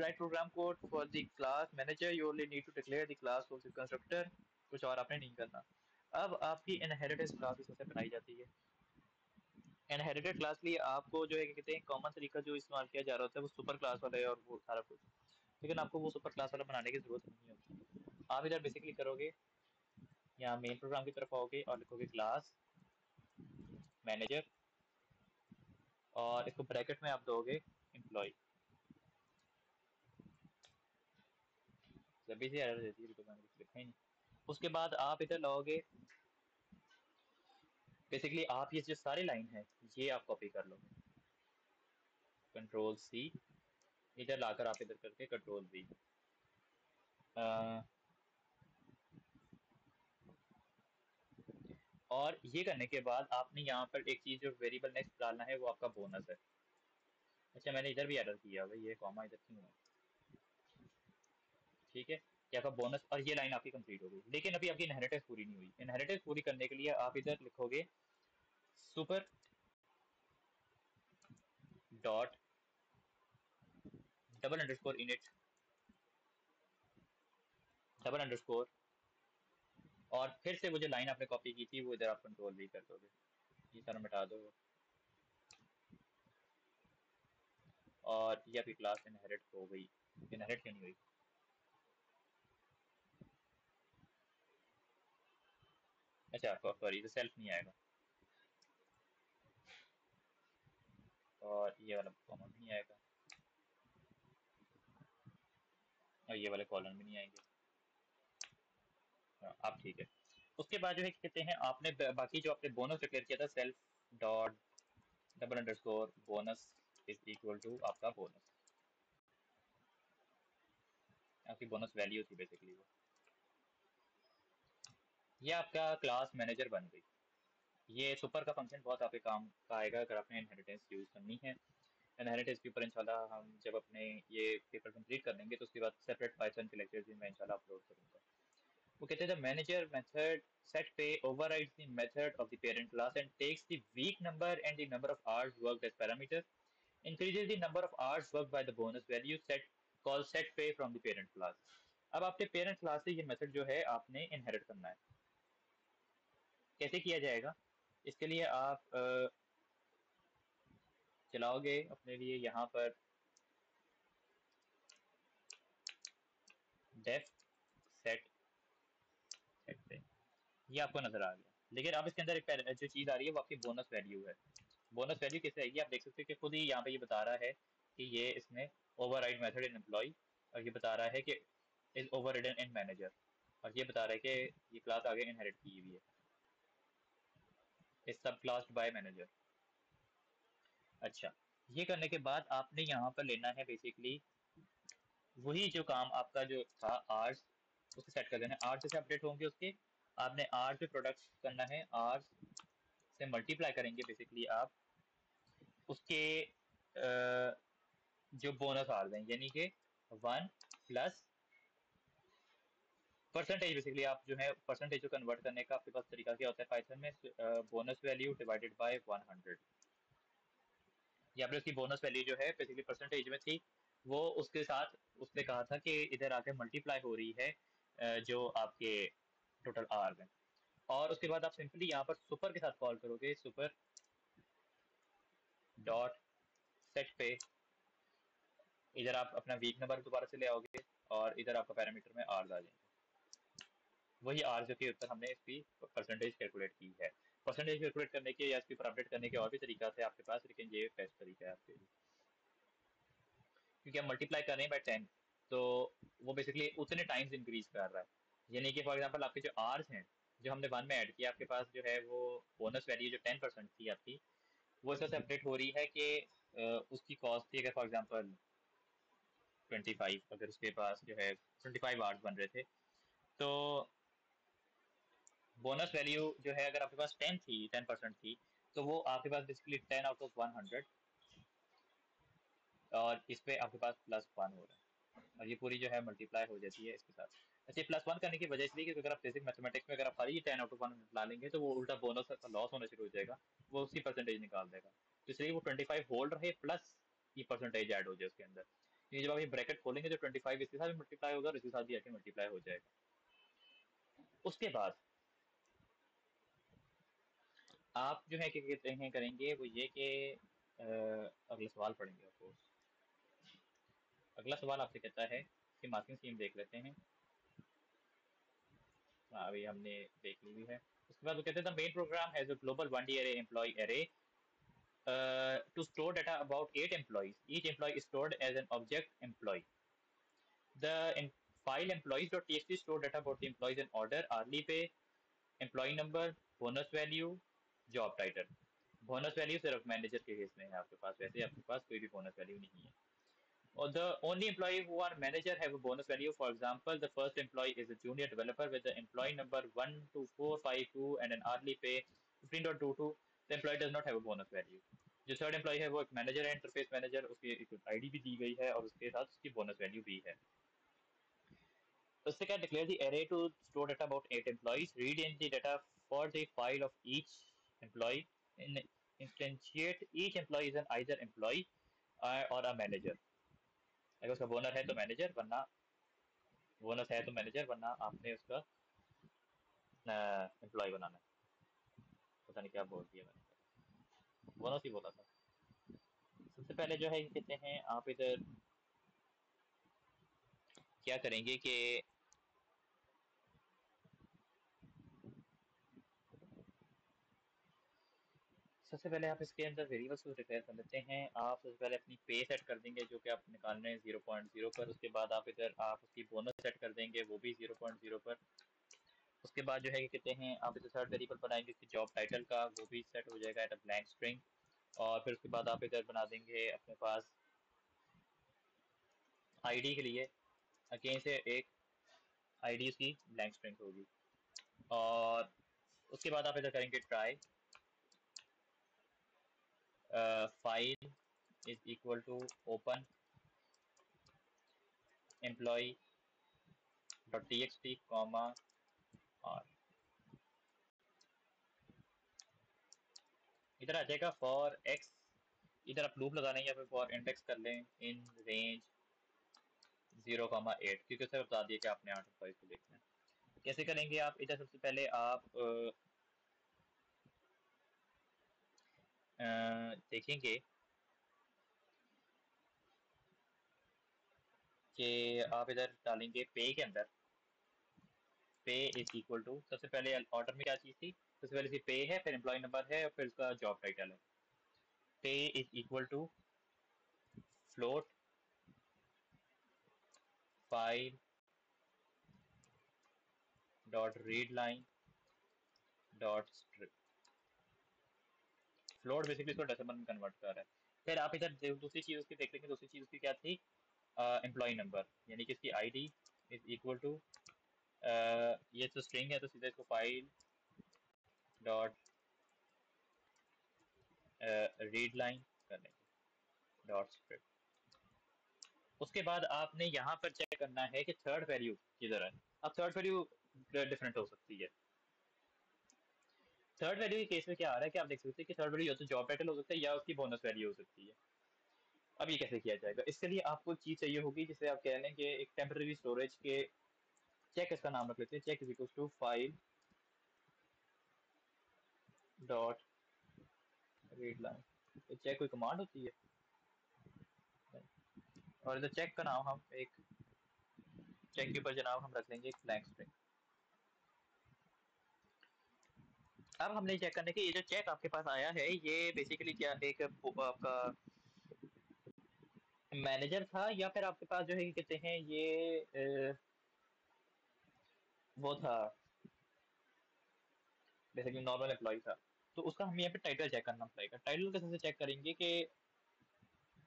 Write program code for the class manager, you only need to declare the class of the constructor. कुछ और आपने नहीं करना। अब आपकी इनहेरिटेंस क्लास इससे बनाई जाती है। इनहेरिटेड क्लास के लिए आपको जो है कहते हैं कॉमन तरीका जो इस्तेमाल किया जा रहा होता है वो सुपर क्लास वाला है और वो सारा कुछ, लेकिन आपको वो सुपर क्लास वाला बनाने की जरूरत नहीं होती। आप इधर बेसिकली करोगे, यहाँ मेन प्रोग्राम की तरफ आओगे और लिखोगे क्लास मैनेजर और इसको ब्रैकेट में आप दोगे एम्प्लॉय। जब भी से एरर देती है तो मैंने कुछ लिखा ही नहीं। उसके बाद आप इधर लाओगे, बेसिकली आप ये जो सारी लाइन है ये आप कॉपी कर लो, कंट्रोल सी, इधर लाकर आप इधर करके कंट्रोल वी। और ये करने के बाद आपने यहाँ पर एक चीज जो वेरिएबल नेक्स्ट डालना है वो आपका बोनस है। अच्छा मैंने इधर भी एरर किया भाई, ये कॉमा इधर क्यों है, ठीक है। ये आपका बोनस और ये लाइन आपकी कंप्लीट हो गई, लेकिन अभी आपकी इनहेरिटेंस पूरी नहीं हुई। इनहेरिटेंस पूरी करने के लिए आप इधर लिखोगे super dot double underscore init double underscore, और फिर से वो जो लाइन आपने कॉपी की थी वो इधर आप कंट्रोल भी कर दोगे। ये सारा मिटा दो और ये आपकी क्लास इनहेरिट हो गई। इनहेरिट क्यों नहीं हुई, अच्छा सॉरी सेल्फ नहीं आएगा, और ये वाला कॉमन भी नहीं आएगा, और ये वाले कॉलम भी नहीं आएंगे। हाँ, अब ठीक है। उसके बाद जो है कहते हैं आपने बाकी जो आपने बोनस डिक्लेयर किया था self dot double underscore bonus is equal to आपका बोनस, आपकी बोनस वैल्यू थी बेसिकली वो। ये आपका क्लास मैनेजर बन गई। ये सुपर का फंक्शन बहुत आपके काम का आएगा अगर आपने इनहेरिटेंस यूज करनी है। इनहेरिटेंस के ऊपर इंशाल्लाह हम जब अपने ये पेपर कंप्लीट कर लेंगे तो उसके बाद सेपरेट पाइथन के लेक्चर्स भी मैं इंशाल्लाह अपलोड करूंगा। वो कहते हैं the manager method set pay overrides the method of the parent class and takes the week number and the number of hours worked as parameters, increases the number of hours worked by the bonus value set called set pay from the parent class. अब आपके parent class से ये method जो है आपने inherit करना है। कैसे किया जाएगा? इसके लिए आप चलाओगे अपने लिए यहाँ पर डेफ सेट सेट पे, ये आपको नजर आ गया। लेकिन अब इसके अंदर एक जो चीज आ रही है वो आपकी बोनस वैल्यू है। बोनस वैल्यू कैसे आएगी? आप देख सकते हो कि खुद ही यहाँ पे ये बता रहा है कि ये इसमें ओवरराइड मेथड इन एम्प्लॉय, और ये बता रहा है कि इज ओवररिडन इन मैनेजर, और ये बता रहा है कि ये क्लास आगे इनहेरिट की हुई है, इज सब क्लास्ड बाय मैनेजर। अच्छा, ये करने के बाद आपने यहाँ पर लेना है बेसिकली वही जो काम आपका जो था आर्स, उसको सेट कर देना है। आर्स जैसे अपडेट होंगे उसके, आपने आर्स पे प्रोडक्ट करना है, आर्स से मल्टीप्लाई करेंगे बेसिकली आप उसके जो बोनस आ रहे हैं, यानी कि 1 प्लस परसेंटेज। बेसिकली आप जो है परसेंटेज को कन्वर्ट करने का आपके पास तरीका क्या होता है पाइथन में, बोनस वैल्यू डिवाइडेड बाय 100। यहाँ पे उसकी बोनस वैल्यू जो है बेसिकली परसेंटेज में थी, वो उसके साथ उसने कहा था कि इधर आके मल्टीप्लाई हो रही है जो आपके टोटल आर में। और उसके बाद आप सिंपली यहाँ पर सुपर के साथ कॉल करोगे, सुपर डॉट सेट पे इधर आप अपना वीक नंबर दोबारा से ले आओगे, और इधर आपका पैरामीटर में आर आ जाएंगे, वही आर जो के ऊपर हमने इसकी परसेंटेज कैलकुलेट की है। परसेंटेज कैलकुलेट करने के या इसके ऊपर अपडेट करने के और भी तरीका है आपके पास, लेकिन ये बेस्ट तरीका है आपके लिए, क्योंकि हम मल्टीप्लाई कर रहे हैं बाय 10, तो वो बेसिकली उतने टाइम्स इंक्रीज कर रहा है। यानी कि फॉर एग्जांपल आपके जो आर्स हैं जो हमने 1 में ऐड किया, आपके पास जो है वो बोनस वैल्यू जो 10% थी आपकी, वो इस तरह से अपडेट हो रही है कि उसकी कॉस्ट थी अगर फॉर एग्जांपल 25, अगर उसके पास जो है 25 आवर्स बन रहे थे, तो बोनस वैल्यू जो है अगर आपके पास 10 थी, 10% थी, तो वो आपके पास बेसिकली 10 आउट ऑफ 100, और इस पे आपके पास +1 हो रहा है, और ये पूरी जो है मल्टीप्लाई हो जाती है इसके साथ। अच्छा, +1 करने की वजह इसलिए कि अगर आप बेसिक मैथमेटिक्स में अगर आप खाली 10 आउट ऑफ 100 डालेंगे तो वो उल्टा बोनस का लॉस होना शुरू हो जाएगा, वो उसकी परसेंटेज निकाल देगा। तो इसलिए वो 25 होल्ड रहे प्लस ये परसेंटेज ऐड हो जाए उसके अंदर। ये जब आप ये ब्रैकेट खोलेंगे तो 25 इसके साथ भी मल्टीप्लाई होगा और इसके साथ भी आके मल्टीप्लाई हो जाएगा। उसके बाद आप जो है क्या कहते हैं करेंगे वो ये कि अगला सवाल पढ़ेंगे आपको। अगला सवाल आपसे कहता है कि मार्किंग स्कीम देख लेते हैं। हाँ, अभी हमने देख ली हुई है। उसके बाद वो कहते हैं the main program has a global 1D array employee array to store data about 8 employees. Each employee is stored as an object employee. The file employees.txt store data about the employees in order, hourly pay, employee number, bonus value, job title. Bonus value सिर्फ manager के case में है आपके पास, वैसे आपके पास कोई भी bonus value नहीं है। Or the only employee who are manager have a bonus value. For example, the first employee is a junior developer with the employee number 12452 and an hourly pay 15.22. The employee does not have a bonus value. जो third employ है वो एक manager है, interface manager, उसकी एक ID भी दी गई है और उसके साथ उसकी बोनस वैल्यू भी है। उससे क्या declare the array to store data about 8 employees, read in the data for the file of each employee, instantiate each employee is an either employee or a manager. अगर उसका बोनर है तो मैनेजर, वरना bonus है तो मैनेजर, वरना आपने उसका एम्प्लॉय बनाना है। पता नहीं क्या बोल दिया मैंने, बोनस ही बोला था। सबसे पहले जो है ये कहते हैं आप इधर क्या करेंगे कि सबसे पहले आप इसके अंदर वेरिएबल्स को डिक्लेयर कर लेते हैं। आप सबसे पहले अपनी पे सेट कर देंगे जो कि आप निकालने हैं 0.0 पर। उसके बाद आप इधर आप उसकी बोनस सेट कर देंगे, वो भी 0.0 पर। उसके बाद जो है कि कहते हैं आप इसे थर्ड वेरिएबल बनाएंगे इसकी जॉब टाइटल का, वो भी सेट हो जाएगा एट अ ब्लैंक स्ट्रिंग। और फिर उसके बाद आप इधर बना देंगे अपने पास आईडी के लिए अगेन से एक आईडी उसकी ब्लैंक स्ट्रिंग होगी। और उसके बाद आप इधर करेंगे try file is equal to open employee dot T X T comma और इधर आ जाएगा फॉर एक्स, इधर आप लूप लगाना है या फिर फॉर इंडेक्स कर लें इन रेंज 0,8 क्योंकि उसे बता दिया कि आपने 8 एम्प्लॉइज को देखना है। कैसे करेंगे आप इधर? सबसे पहले आप देखेंगे कि आप इधर डालेंगे पे के अंदर पे इज इक्वल टू, सबसे पहले ऑर्डर में क्या चीज थी, सबसे पहले पे है, फिर एम्प्लॉय नंबर है और फिर उसका जॉब टाइटल है। Pay is equal to float file dot read line dot strip. Float basically इसको डेसिमल में कन्वर्ट कर रहा है। फिर आप इधर दूसरी चीज उसकी देख लेंगे, दूसरी चीज उसकी क्या थी, एम्प्लॉय नंबर, यानी कि इसकी आईडी इज इक्वल टू, ये तो स्ट्रिंग है तो सीधे इसको फाइल डॉट रीड लाइन कर लेंगे डॉट स्ट्रिप। उसके बाद आपने यहाँ पर चेक करना है कि थर्ड वैल्यू किधर है। अब थर्ड वैल्यू डिफरेंट हो सकती है। थर्ड वैल्यू के केस में क्या आ रहा है कि आप देख सकते हैं कि थर्ड वैल्यू या तो जॉब टाइटल हो सकता है या उसकी बोनस वैल्यू हो सकती है। अब ये कैसे किया जाएगा? इसके लिए आपको चीज चाहिए होगी जिसे आप कह लें कि एक टेम्पररी स्टोरेज के, चेक इसका नाम रख लेते हैं, check is equal to file dot read line. तो चेक कोई कमांड होती है और इधर चेक का नाम हम एक, चेक के ऊपर जनाब हम रख लेंगे एक ब्लैंक स्ट्रिंग। अब हमने चेक करने की, ये जो चेक आपके पास आया है ये बेसिकली क्या एक आपका मैनेजर था या फिर आपके पास जो है कहते हैं ये वो था बेसिकली नॉर्मल एम्प्लॉय था। तो उसका हमें यहाँ पे टाइटल चेक करना पड़ेगा। टाइटल कैसे से चेक करेंगे कि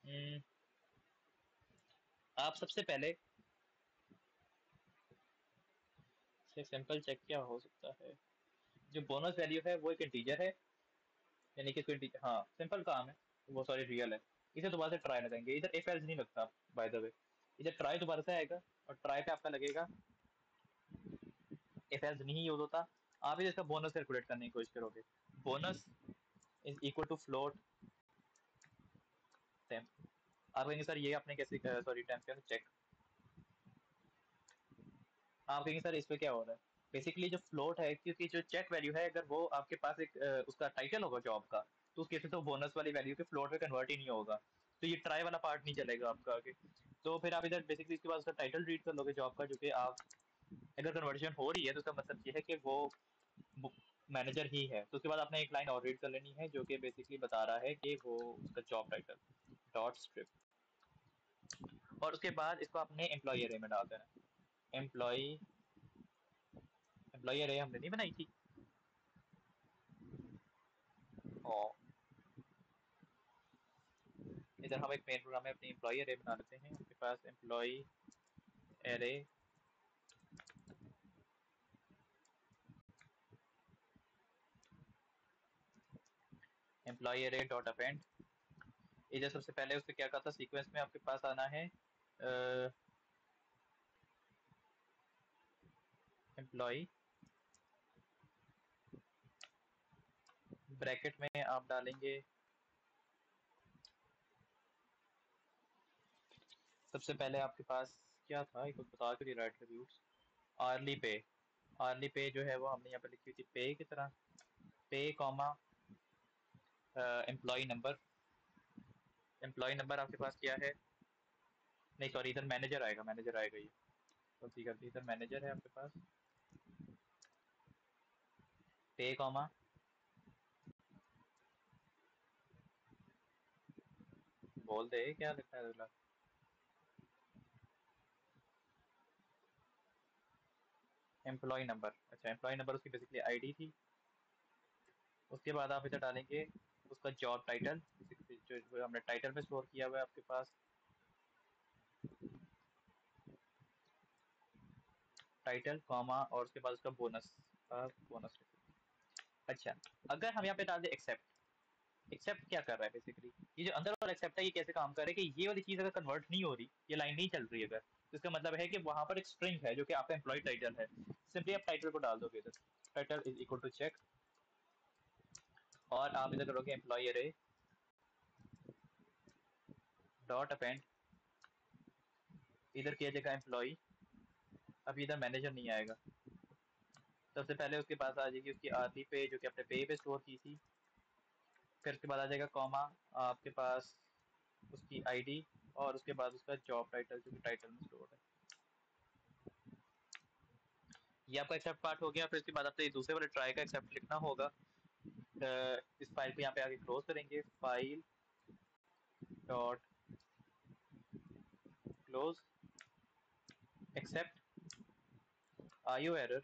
हम्म, आप सबसे पहले सिंपल चेक क्या हो सकता है, जो बोनस वैल्यू है वो एक इंटीजर है, यानी कि इसको हाँ सिंपल काम है, वो सॉरी रियल है। इसे दोबारा से ट्राई लगाएंगे, इधर इफ एल्स नहीं लगता बाय द वे, इधर ट्राई दोबारा से आएगा और ट्राई पे आपका लगेगा इफ एल्स नहीं यूज होता। आप इधर इसका बोनस कैलकुलेट करने की कोशिश करोगे, bonus is equal to float temp. आप कहेंगे सर ये आपने कैसे, सॉरी टेम्प क्या चेक, आप कहेंगे सर इस पे क्या हो रहा है। बेसिकली जो फ्लोट है, क्योंकि जो चेक वैल्यू है अगर वो आपके पास एक उसका टाइटल होगा जॉब का, तो उस केस में तो बोनस वाली वैल्यू के फ्लोट में कन्वर्ट ही नहीं होगा, तो ये ट्राई वाला पार्ट नहीं चलेगा आपका आगे। तो फिर आप इधर बेसिकली इसके बाद उसका टाइटल रीड कर लोगे जॉब का, जो कि आप अगर कन्वर्जन हो रही है तो उसका मतलब ये है कि वो मैनेजर ही है। तो उसके बाद आपने एक लाइन और रीड कर लेनी है जो कि बेसिकली बता रहा है कि वो उसका जॉब टाइटल डॉट स्ट्रिप, और उसके बाद इसको आपने एम्प्लॉय एरे में डाल देना। एम्प्लॉय एम्प्लॉय एरे हमने नहीं बनाई थी, और इधर हम एक मेन प्रोग्राम में अपनी एम्प्लॉय एरे बना लेते हैं। आपके पास employ array employ array dot append, इधर सबसे पहले उससे क्या कहा था, सीक्वेंस में आपके पास आना है एम्प्लॉय, ब्रैकेट में आप डालेंगे सबसे पहले आपके पास क्या था, एक बता के राइट रिव्यूज, आर्ली पे। आर्ली पे जो है वो हमने यहाँ पे लिखी हुई थी पे की तरह, pay comma employee number. Employee number आपके पास क्या है, नहीं सॉरी इधर मैनेजर आएगा, मैनेजर आएगा, ये गलती कर दी, इधर मैनेजर है आपके पास, पे कॉमा बोल दे क्या लिखा है अगला, एम्प्लॉय नंबर। अच्छा एम्प्लॉय नंबर उसकी बेसिकली आईडी थी। उसके बाद आप इधर डालेंगे उसका जॉब टाइटल, जो हमने टाइटल में स्टोर किया हुआ है आपके पास, टाइटल कॉमा और उसके बाद उसका बोनस, बोनस। अच्छा अगर हम यहाँ पे डाल दे एक्सेप्ट, एक्सेप्ट क्या कर रहा है बेसिकली, ये जो अंदर वाला एक्सेप्ट है ये कैसे काम कर रहा है कि ये वाली चीज अगर कन्वर्ट नहीं हो रही, ये लाइन नहीं चल रही अगर, तो इसका मतलब है कि वहां पर एक स्ट्रिंग है जो कि आपका एम्प्लॉय टाइटल है। सिंपली आप टाइटल को डाल दोगे इधर, title is equal to check, और आप इधर करोगे एम्प्लॉय अरे डॉट अपेंड इधर किया जाएगा एम्प्लॉई। अब इधर मैनेजर नहीं आएगा, सबसे पहले उसके पास आ जाएगी उसकी आरती पे जो कि अपने पे स्टोर की थी। फिर उसके बाद आ जाएगा कॉमा, आपके पास उसकी आईडी, और उसके बाद उसका जॉब टाइटल जो कि टाइटल में स्टोर है। ये आपका एक्सेप्ट पार्ट हो गया। फिर उसके बाद आपको दूसरे वाले ट्राई का एक्सेप्ट लिखना होगा। इस फाइल को यहाँ पे आगे क्लोज करेंगे, file dot close except IO error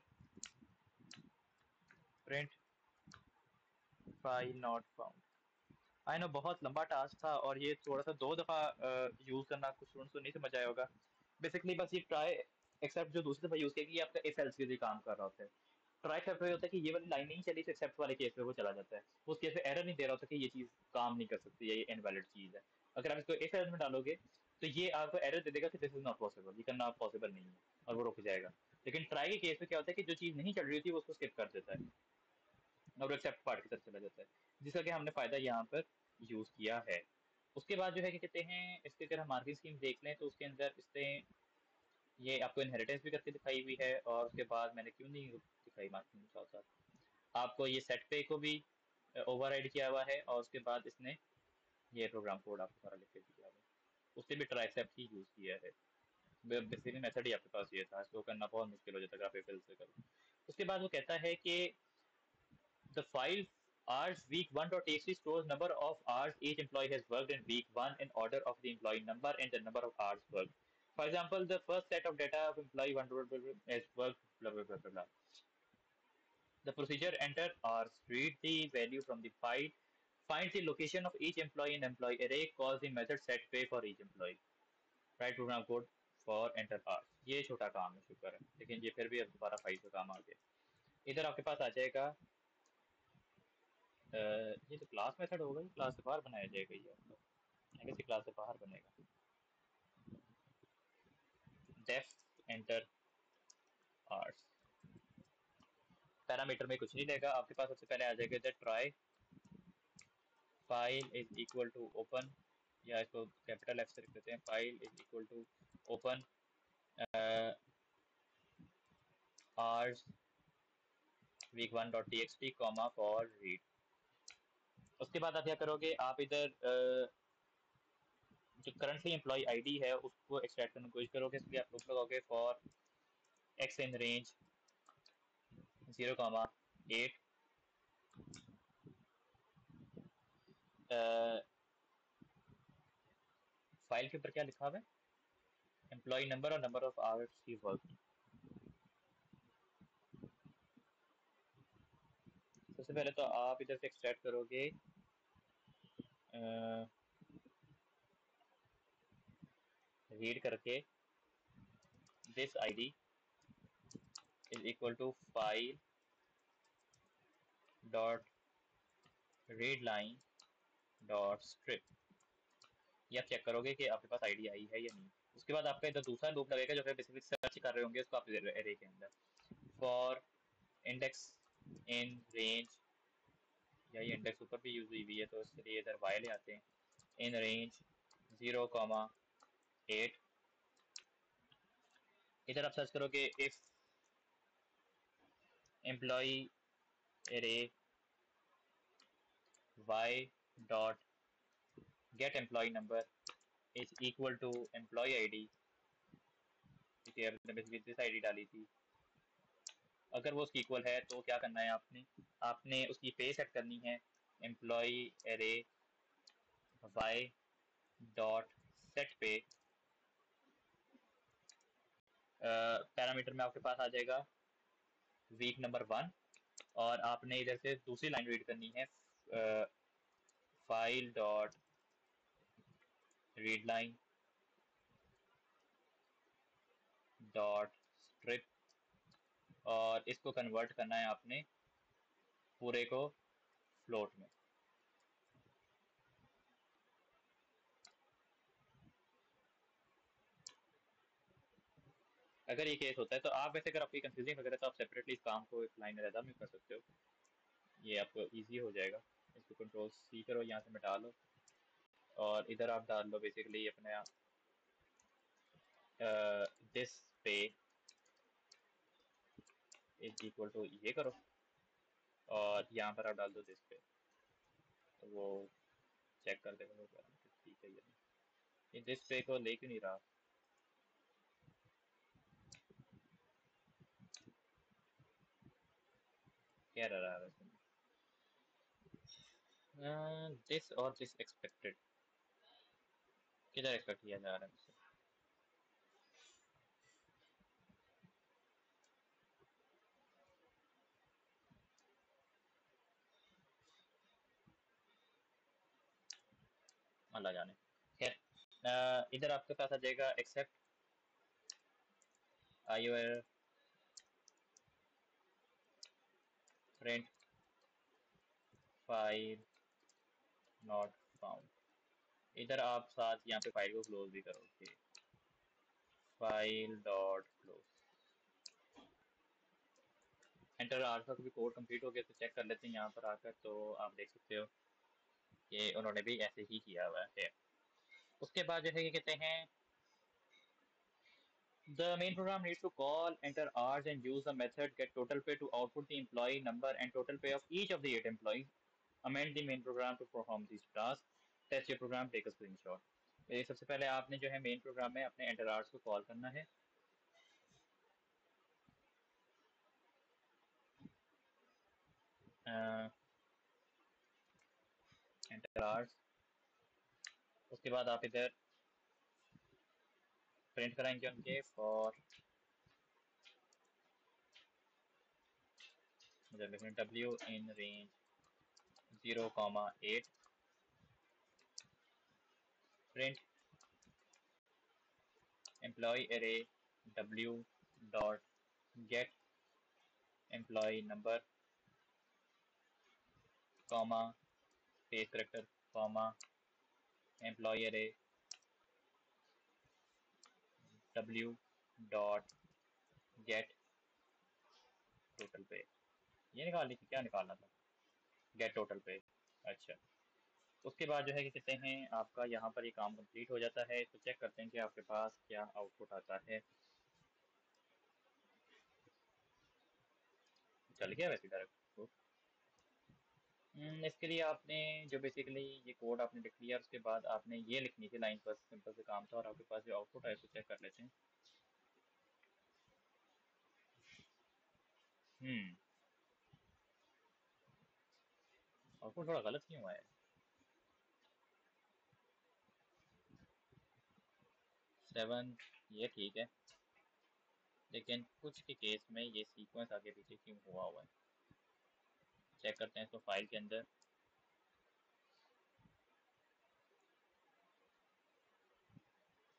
print file not found. I know बहुत लंबा टास्क था और ये थोड़ा सा 2 दफ़ा यूज़ करना कुछ स्टूडेंट्स को नहीं समझ आया होगा। बेसिकली बस ये ट्राई एक्सेप्ट जो दूसरी दफ़ा यूज़ किया, ये आपका इफ एल्स के लिए काम कर रहा होता है। ट्राई एक्सेप्ट होता है कि ये वाली लाइन नहीं चली तो एक्सेप्ट वाले केस में वो चला जाता है, उस केस में एरर नहीं दे रहा होता कि ये चीज़ काम नहीं कर सकती, ये इनवैलिड चीज़ है। अगर आप इसको इफ एल्स में डालोगे तो ये आपको एरर दे देगा कि दिस इज नॉट पॉसिबल, ये करना पॉसिबल नहीं है, और वो रुक जाएगा। लेकिन ट्राई के केस में क्या होता है कि जो चीज़ नहीं चल रही होती वो उसको स्किप कर देता है और एक्सेप्ट पार्ट की तरफ चला जाता है, जिसका कि हमने फ़ायदा यहाँ पर यूज़ किया है। उसके बाद जो है क्या कहते हैं, इसके अगर हम मार्किंग स्कीम देख लें तो उसके अंदर इसने ये आपको इनहेरिटेंस भी करके दिखाई हुई है, और उसके बाद मैंने क्यों नहीं दिखाई मार्किंग के साथ साथ आपको ये सेट पे को भी ओवरराइड किया हुआ है, और उसके बाद इसने ये प्रोग्राम कोड आपको सारा लिख के दिया हुआ है, उससे भी ट्राई एक्सेप्ट ही यूज़ किया है। बेसिकली मेथड ही आपके पास ये था, इसको करना बहुत मुश्किल हो जाता है, आप फिल से करो। उसके बाद वो कहता है कि the file hours week1.txt stores number of hours each employee has worked in week 1 in order of the employee number and the number of hours worked. For example, the first set of data of employee 1 has worked blah blah blah blah blah. The procedure enter hours, read the value from the file, find the location of each employee in employee array, calls the method set pay for each employee. Write program code for enter hours. ये छोटा काम है, शुक्र है, लेकिन ये फिर भी अब दोबारा फाइल का काम आ गया। इधर आपके पास आ जाएगा ये तो क्लास मेथड होगा, क्लास से बाहर बनाया जाएगा ये आपका, किसी क्लास से बाहर बनेगा। डेफ एंटर आर्ट्स पैरामीटर में कुछ नहीं लेगा, आपके पास सबसे पहले आ जाएगा the try file is equal to open, या इसको कैपिटल एफ से लिख देते हैं, file is equal to open आर्स week1.txt कॉमा फॉर रीड। उसके बाद आप क्या करोगे, आप इधर जो करंटली एम्प्लॉय आईडी है उसको एक्सट्रैक्ट करने की कोशिश करोगे, इसलिए आप लूप लगाओगे for x in range 0,8 file के ऊपर क्या लिखा हुआ है, एम्प्लॉय नंबर और number of hours he work. सबसे पहले तो आप इधर से एक्सट्रैक्ट करोगे रीड करके this ID is equal to file dot read line dot strip. ये आप चेक करोगे कि आपके पास आईडी आई है या नहीं। उसके बाद आपका इधर दूसरा लूप लगेगा जो बेसिकली सर्च कर रहे होंगे उसको आप एरे के अंदर, फॉर इंडेक्स इन रेंज, या ये इंडेक्स ऊपर भी यूज हुई है तो इसलिए इधर वाई ले आते हैं, इन रेंज 0,8। इधर आप सर्च करोगे if employee array Y dot get employee number is equal to employee ID, क्योंकि आपने बेसिकली दिस आईडी डाली थी। अगर वो उसकी इक्वल है तो क्या करना है आपने, आपने उसकी पे सेट करनी है, employee array Y dot set pay, parameter में आपके पास आ जाएगा वीक नंबर 1, और आपने इधर से दूसरी लाइन रीड करनी है, file dot read line dot strip, और इसको कन्वर्ट करना है आपने पूरे को फ्लोट में। अगर ये केस होता है तो आप वैसे अगर आपकी कंफ्यूजिंग वगैरह तो आप सेपरेटली इस काम को एक लाइन अलहदा में कर सकते हो, ये आपको इजी हो जाएगा। इसको कंट्रोल सी करो, यहाँ से मिटा लो, और इधर आप डाल लो बेसिकली अपने दिस पे इज इक्वल टू ये करो और यहाँ पर आप डाल दो दिस पे, तो वो चेक कर देगा वो ठीक है ये दिस पे को ले क्यों नहीं रहा। क्या रहा है वैसे दिस और दिस एक्सपेक्टेड किधर एक्सपेक्ट किया जा रहा है मुझसे। अल्लाह जाने। खैर इधर आपके पास आ जाएगा except IOR print file not found. इधर आप साथ यहाँ पे फाइल को क्लोज भी करोगे, file dot close. Enter R का भी कोड कंप्लीट हो गया, तो चेक कर लेते हैं यहाँ पर आकर, तो आप देख सकते हो कि उन्होंने भी ऐसे ही किया हुआ है। उसके बाद जो है ये कहते हैं the main program needs to call enter hours and use the method get total pay to output the employee number and total pay of each of the 8 employees. Amend the main program to perform these tasks. Test your program, take a screenshot. ये सबसे पहले आपने जो है main program में अपने enter hours को call करना है। एंटर आवर्स, उसके बाद आप इधर प्रिंट कराएंगे उनके फॉर मुझे लिखना W in range 0,8 print employee array w dot get employee number comma space character comma employee array w dot get total pay. ये निकालनी थी, क्या निकालना था, गेट टोटल पे। अच्छा, उसके बाद जो है कि कहते हैं आपका यहाँ पर ये काम कंप्लीट हो जाता है, तो चेक करते हैं कि आपके पास क्या आउटपुट आता है। चल गया वैसे डायरेक्ट। इसके लिए आपने जो बेसिकली ये कोड आपने लिख लिया, उसके बाद आपने ये लिखनी थी लाइन, बस सिंपल से काम था, और आपके पास जो आउटपुट है उसको चेक कर लेते हैं। हम्म आउटपुट थोड़ा गलत क्यों हुआ है। 7 ये ठीक है, लेकिन कुछ के केस में ये सीक्वेंस आगे पीछे क्यों हुआ है। चेक करते हैं इसको फाइल के अंदर।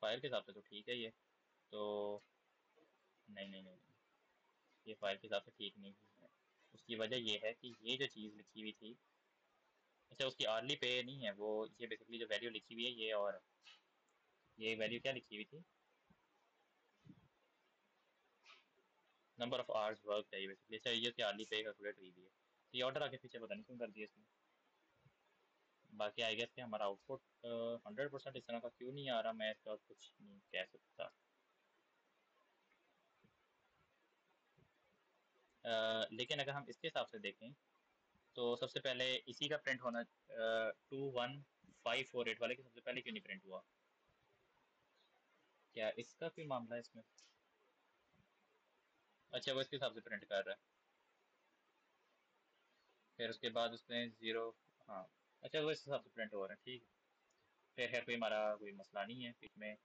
फाइल के हिसाब से तो ठीक है ये, तो नहीं नहीं नहीं, नहीं। ये फाइल के हिसाब से ठीक नहीं है। उसकी वजह ये है कि ये जो चीज़ लिखी हुई थी, अच्छा उसकी आर्ली पे नहीं है वो, ये बेसिकली जो वैल्यू लिखी हुई है ये, और ये वैल्यू क्या लिखी हुई थी, नंबर ऑफ आवर्स वर्क है ये बेसिकली। अच्छा ये उसकी आर्ली पे कैलकुलेट हुई भी है, तो ये ऑर्डर आगे पीछे पता नहीं क्यों कर दिया इसने। बाकी आई गेस कि हमारा आउटपुट 100% इस तरह का क्यों नहीं आ रहा, मैं इसका कुछ नहीं कह सकता। लेकिन अगर हम इसके हिसाब से देखें तो सबसे पहले इसी का प्रिंट होना 21548 वाले के सबसे पहले क्यों नहीं प्रिंट हुआ, क्या इसका कोई मामला है इसमें। अच्छा वो इसके हिसाब से प्रिंट कर रहा है, फिर उसके बाद उसने जीरो, हाँ अच्छा वो इस हिसाब से प्रिंट हो रहा है, ठीक है। फिर है कोई हमारा कोई मसला नहीं है इसमें,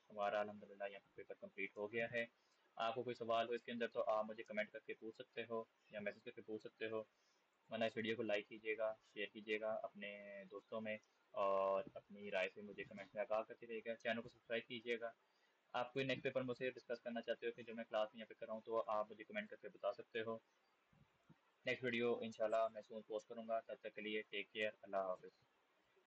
हमारा अल्हम्दुलिल्लाह यहाँ पर पेपर कंप्लीट हो गया है। आपको कोई सवाल हो इसके अंदर तो आप मुझे कमेंट करके पूछ सकते हो या मैसेज करके पूछ सकते हो, वरना इस वीडियो को लाइक कीजिएगा, शेयर कीजिएगा अपने दोस्तों में, और अपनी राय से मुझे कमेंट में आगाह करते रहिएगा। चैनल को सब्सक्राइब कीजिएगा। आप कोई नेक्स्ट पेपर मुझसे डिस्कस करना चाहते हो कि जो मैं क्लास में यहाँ पे कर रहा हूँ, तो आप मुझे कमेंट करके बता सकते हो। नेक्स्ट वीडियो इंशाल्लाह मैं सून पोस्ट करूँगा, तब तक के लिए टेक केयर, अल्लाह हाफिज़।